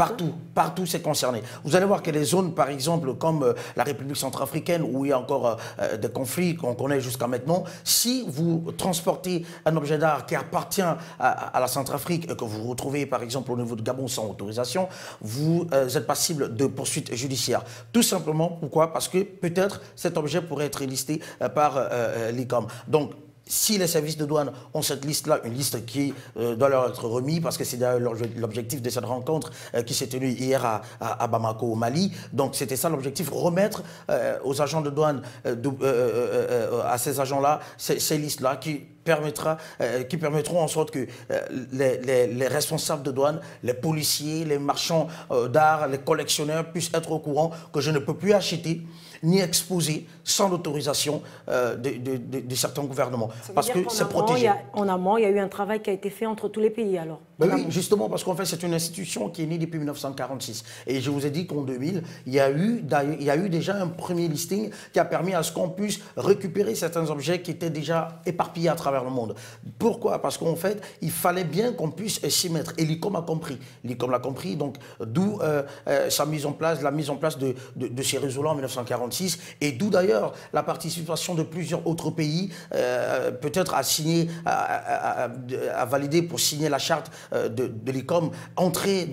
[SPEAKER 12] Partout c'est concerné. Vous allez voir que les zones, par exemple, comme la République centrafricaine, où il y a encore des conflits qu'on connaît jusqu'à maintenant, si vous transportez un objet d'art qui appartient à la Centrafrique et que vous retrouvez, par exemple, au niveau de Gabon sans autorisation, vous êtes passible de poursuites judiciaires. Tout simplement, pourquoi? Parce que peut-être cet objet pourrait être listé par l'ICOM. Donc, si les services de douane ont cette liste-là, une liste qui doit leur être remise, parce que c'est d'ailleurs l'objectif de cette rencontre qui s'est tenue hier à Bamako, au Mali. Donc c'était ça l'objectif, remettre aux agents de douane, à ces agents-là, ces listes-là qui permettront en sorte que les responsables de douane, les policiers, les marchands d'art, les collectionneurs puissent être au courant que je ne peux plus acheter ni exposer sans l'autorisation de certains gouvernements. Parce que c'est protégé.
[SPEAKER 1] En amont, il y a eu un travail qui a été fait entre tous les pays alors.
[SPEAKER 12] Ben oui, justement, parce qu'en fait, c'est une institution qui est née depuis 1946. Et je vous ai dit qu'en 2000, il y a eu déjà un premier listing qui a permis à ce qu'on puisse récupérer certains objets qui étaient déjà éparpillés à travers le monde. Pourquoi? Parce qu'en fait, il fallait bien qu'on puisse s'y mettre. Et l'ICOM a compris. L'ICOM l'a compris, donc d'où la mise en place de ces réseaux-là en 1946, et d'où d'ailleurs la participation de plusieurs autres pays, peut-être à valider pour signer la charte de l'ICOM, entrer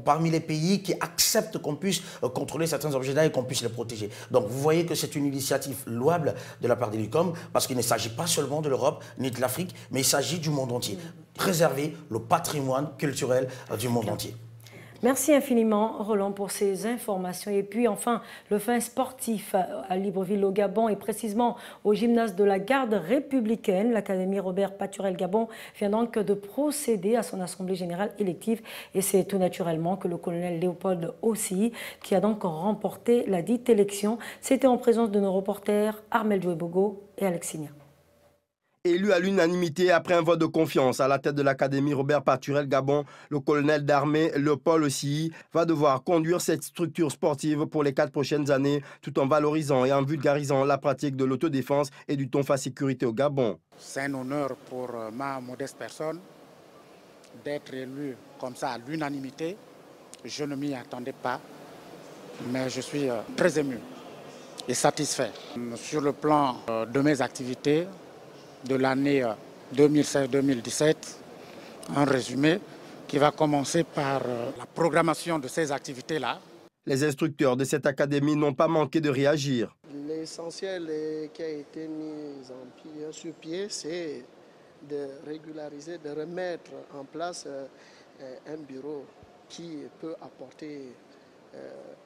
[SPEAKER 12] parmi les pays qui acceptent qu'on puisse contrôler certains objets d'art et qu'on puisse les protéger. Donc vous voyez que c'est une initiative louable de la part de l'ICOM, parce qu'il ne s'agit pas seulement de l'Europe ni de l'Afrique, mais il s'agit du monde entier. Préserver le patrimoine culturel du monde entier.
[SPEAKER 1] Merci infiniment, Roland, pour ces informations. Et puis, enfin, le fin sportif à Libreville, au Gabon, et précisément au gymnase de la Garde républicaine. L'Académie Robert Paturel Gabon vient donc de procéder à son assemblée générale élective. Et c'est tout naturellement que le colonel Léopold Ossi, qui a donc remporté la dite élection, c'était en présence de nos reporters Armel Djouebogo et Alexia.
[SPEAKER 13] Élu à l'unanimité après un vote de confiance à la tête de l'Académie Robert Paturel Gabon, le colonel d'armée Léopold Ossi va devoir conduire cette structure sportive pour les 4 prochaines années, tout en valorisant et en vulgarisant la pratique de l'autodéfense et du tonfa sécurité au Gabon.
[SPEAKER 5] C'est un honneur pour ma modeste personne d'être élu comme ça à l'unanimité. Je ne m'y attendais pas, mais je suis très ému et satisfait. Sur le plan de mes activités, de l'année 2016-2017, un résumé qui va commencer par la programmation de ces activités-là.
[SPEAKER 13] Les instructeurs de cette académie n'ont pas manqué de réagir.
[SPEAKER 14] L'essentiel qui a été mis sur pied, c'est de régulariser, de remettre en place un bureau qui peut apporter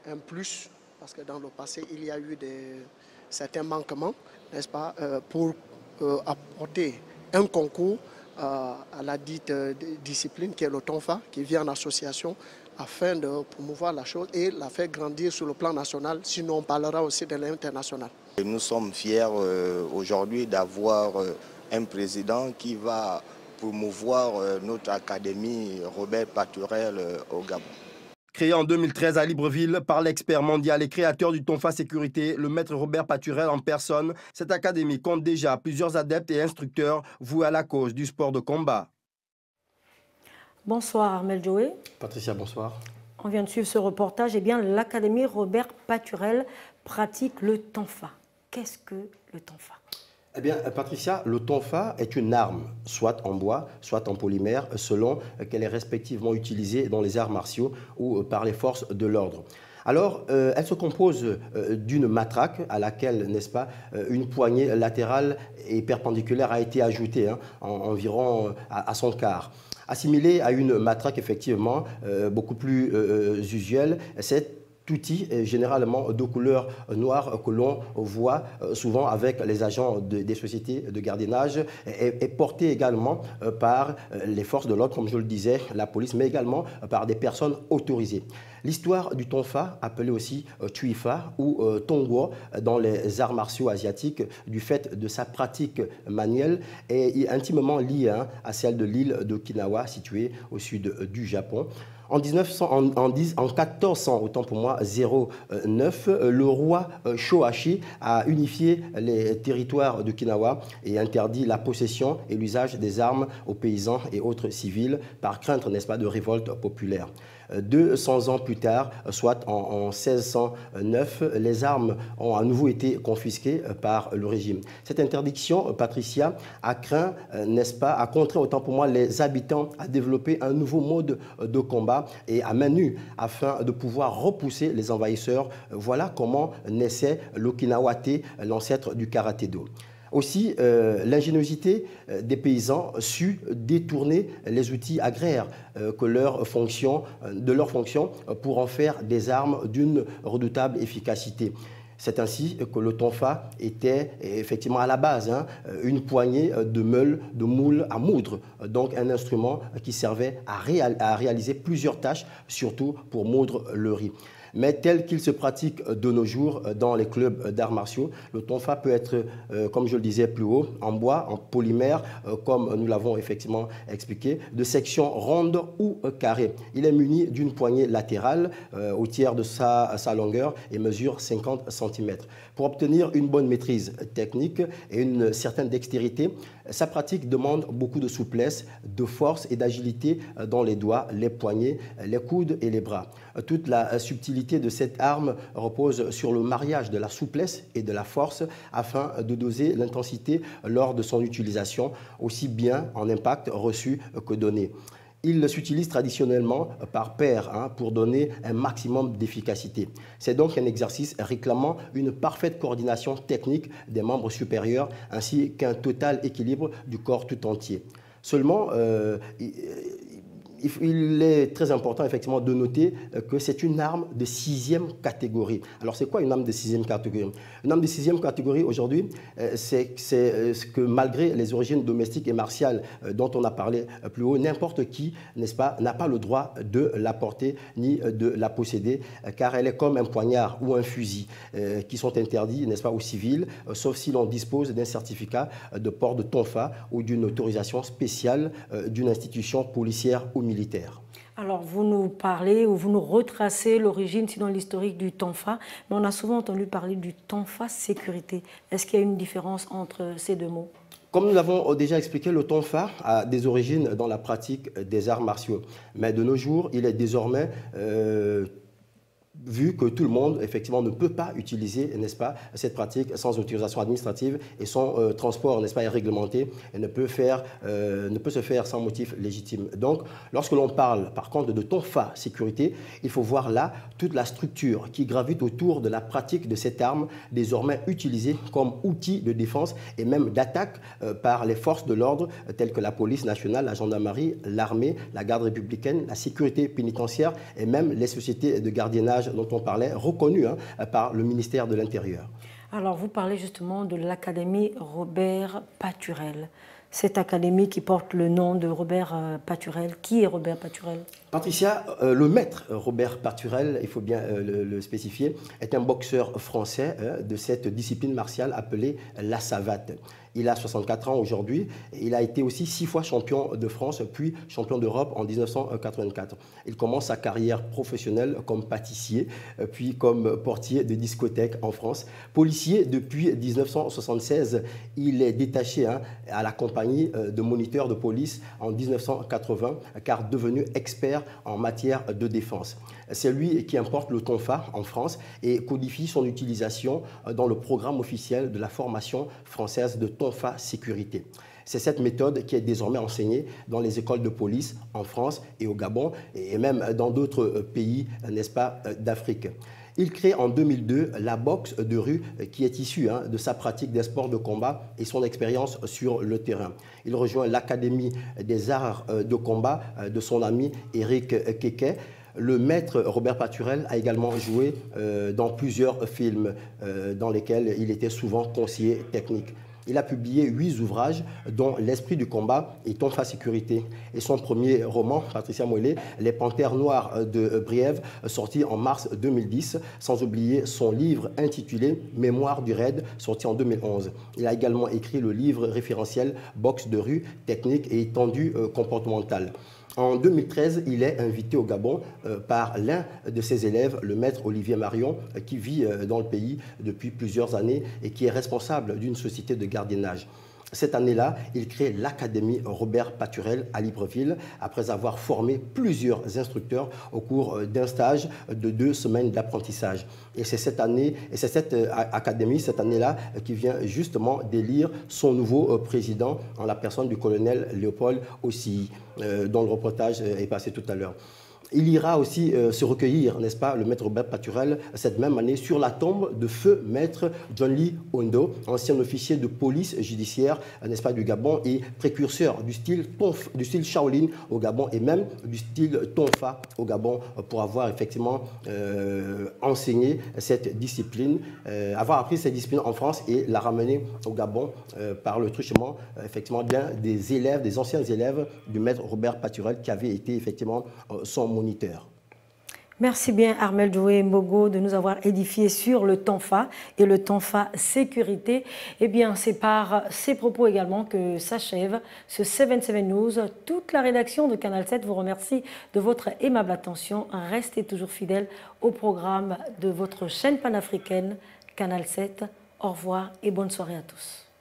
[SPEAKER 14] un plus, parce que dans le passé, il y a eu certains manquements, n'est-ce pas, pour apporter un concours à la dite discipline qui est le TONFA, qui vient en association afin de promouvoir la chose et la faire grandir sur le plan national, sinon on parlera aussi de l'international.
[SPEAKER 15] Nous sommes fiers aujourd'hui d'avoir un président qui va promouvoir notre académie Robert Paturel au Gabon.
[SPEAKER 13] Créée en 2013 à Libreville par l'expert mondial et créateur du TONFA Sécurité, le maître Robert Paturel en personne, cette académie compte déjà plusieurs adeptes et instructeurs voués à la cause du sport de combat.
[SPEAKER 1] Bonsoir Armel Joé.
[SPEAKER 16] Patricia, bonsoir.
[SPEAKER 1] On vient de suivre ce reportage. Eh bien, l'Académie Robert Paturel pratique le TONFA. Qu'est-ce que le TONFA?
[SPEAKER 16] Eh bien, Patricia, le TONFA est une arme, soit en bois, soit en polymère, selon qu'elle est respectivement utilisée dans les arts martiaux ou par les forces de l'ordre. Alors, elle se compose d'une matraque à laquelle, n'est-ce pas, une poignée latérale et perpendiculaire a été ajoutée, environ à son quart. Assimilée à une matraque, effectivement, beaucoup plus usuelle, cet outil est généralement de couleur noire que l'on voit souvent avec les agents des sociétés de gardiennage est porté également par les forces de l'ordre, comme je le disais, la police, mais également par des personnes autorisées. L'histoire du TONFA, appelé aussi Tuifa ou Tongwo dans les arts martiaux asiatiques, du fait de sa pratique manuelle, est intimement liée à celle de l'île d'Okinawa, située au sud du Japon. En 1400, autant pour moi, 09, le roi Shohachi a unifié les territoires d'Okinawa et interdit la possession et l'usage des armes aux paysans et autres civils par crainte, n'est-ce pas, de révolte populaire. 200 ans plus tard, soit en 1609, les armes ont à nouveau été confisquées par le régime. Cette interdiction, Patricia, a craint, n'est-ce pas, a contraint autant pour moi les habitants à développer un nouveau mode de combat et à main nue afin de pouvoir repousser les envahisseurs. Voilà comment naissait l'Okinawate, l'ancêtre du karaté-do. Aussi, l'ingéniosité des paysans sut détourner les outils agraires de leur fonction pour en faire des armes d'une redoutable efficacité. C'est ainsi que le TONFA était effectivement à la base une poignée de moules à moudre, donc un instrument qui servait à réaliser plusieurs tâches, surtout pour moudre le riz. Mais tel qu'il se pratique de nos jours dans les clubs d'arts martiaux, le TONFA peut être, comme je le disais plus haut, en bois, en polymère, comme nous l'avons effectivement expliqué, de section ronde ou carrée. Il est muni d'une poignée latérale au tiers de sa longueur et mesure 50 cm. Pour obtenir une bonne maîtrise technique et une certaine dextérité, sa pratique demande beaucoup de souplesse, de force et d'agilité dans les doigts, les poignets, les coudes et les bras. Toute la subtilité de cette arme repose sur le mariage de la souplesse et de la force afin de doser l'intensité lors de son utilisation, aussi bien en impact reçu que donné. Il s'utilise traditionnellement par paire pour donner un maximum d'efficacité. C'est donc un exercice réclamant une parfaite coordination technique des membres supérieurs ainsi qu'un total équilibre du corps tout entier. Seulement, il est très important effectivement de noter que c'est une arme de 6e catégorie. Alors c'est quoi une arme de 6e catégorie? Une arme de 6e catégorie aujourd'hui, c'est ce que malgré les origines domestiques et martiales dont on a parlé plus haut, n'importe qui, n'est-ce pas, n'a pas le droit de la porter ni de la posséder, car elle est comme un poignard ou un fusil qui sont interdits, n'est-ce pas, aux civils, sauf si l'on dispose d'un certificat de port de TONFA ou d'une autorisation spéciale d'une institution policière ou militaire.
[SPEAKER 1] Alors, vous nous parlez ou vous nous retracez l'origine, sinon l'historique du TONFA, mais on a souvent entendu parler du TONFA sécurité. Est-ce qu'il y a une différence entre ces deux mots?
[SPEAKER 16] Comme nous l'avons déjà expliqué, le TONFA a des origines dans la pratique des arts martiaux. Mais de nos jours, il est désormais vu que tout le monde, effectivement, ne peut pas utiliser, n'est-ce pas, cette pratique sans autorisation administrative et son transport, n'est-ce pas, est réglementé et ne peut se faire sans motif légitime. Donc, lorsque l'on parle, par contre, de Tonfa sécurité, il faut voir là toute la structure qui gravite autour de la pratique de cette arme désormais utilisée comme outil de défense et même d'attaque par les forces de l'ordre telles que la police nationale, la gendarmerie, l'armée, la garde républicaine, la sécurité pénitentiaire et même les sociétés de gardiennage dont on parlait, reconnues par le ministère de l'Intérieur.
[SPEAKER 1] Alors, vous parlez justement de l'Académie Robert Paturel. Cette académie qui porte le nom de Robert Paturel. Qui est Robert Paturel?
[SPEAKER 16] Patricia, le maître Robert Paturel, il faut bien le spécifier, est un boxeur français de cette discipline martiale appelée la savate. Il a 64 ans aujourd'hui. Il a été aussi 6 fois champion de France, puis champion d'Europe en 1984. Il commence sa carrière professionnelle comme pâtissier, puis comme portier de discothèque en France. Policier depuis 1976, il est détaché à la compagnie de moniteurs de police en 1980, car devenu expert en matière de défense. C'est lui qui importe le tonfa en France et codifie son utilisation dans le programme officiel de la formation française de tonfa sécurité. C'est cette méthode qui est désormais enseignée dans les écoles de police en France et au Gabon et même dans d'autres pays, n'est-ce pas, d'Afrique. Il crée en 2002 la boxe de rue qui est issue de sa pratique des sports de combat et son expérience sur le terrain. Il rejoint l'Académie des arts de combat de son ami Éric Keke. Le maître Robert Paturel a également joué dans plusieurs films dans lesquels il était souvent conseiller technique. Il a publié 8 ouvrages, dont L'Esprit du combat et Tonfa sécurité. Et son premier roman, Patricia Moellet, Les Panthères noires de Briève, sorti en mars 2010, sans oublier son livre intitulé Mémoire du raid, sorti en 2011. Il a également écrit le livre référentiel Boxe de rue, technique et étendue comportementale. En 2013, il est invité au Gabon par l'un de ses élèves, le maître Olivier Marion, qui vit dans le pays depuis plusieurs années et qui est responsable d'une société de gardiennage. Cette année-là, il crée l'Académie Robert Paturel à Libreville, après avoir formé plusieurs instructeurs au cours d'un stage de 2 semaines d'apprentissage. Et c'est cette année, et c'est cette académie, cette année-là, qui vient justement d'élire son nouveau président en la personne du colonel Léopold Ossi, dont le reportage est passé tout à l'heure. Il ira aussi se recueillir, n'est-ce pas, le maître Robert Paturel, cette même année, sur la tombe de feu maître John Lee Ondo, ancien officier de police judiciaire, n'est-ce pas, du Gabon et précurseur du style Shaolin au Gabon et même du style Tonfa au Gabon, pour avoir effectivement enseigné cette discipline, avoir appris cette discipline en France et la ramener au Gabon par le truchement, effectivement, d'un des élèves, des anciens élèves du maître Robert Paturel, qui avait été effectivement son moniteur.
[SPEAKER 1] Merci bien Armel Joué Mbogo de nous avoir édifié sur le Tonfa et le Tonfa sécurité. Eh bien, c'est par ces propos également que s'achève ce 77 News. Toute la rédaction de Canal 7 vous remercie de votre aimable attention. Restez toujours fidèles au programme de votre chaîne panafricaine Canal 7. Au revoir et bonne soirée à tous.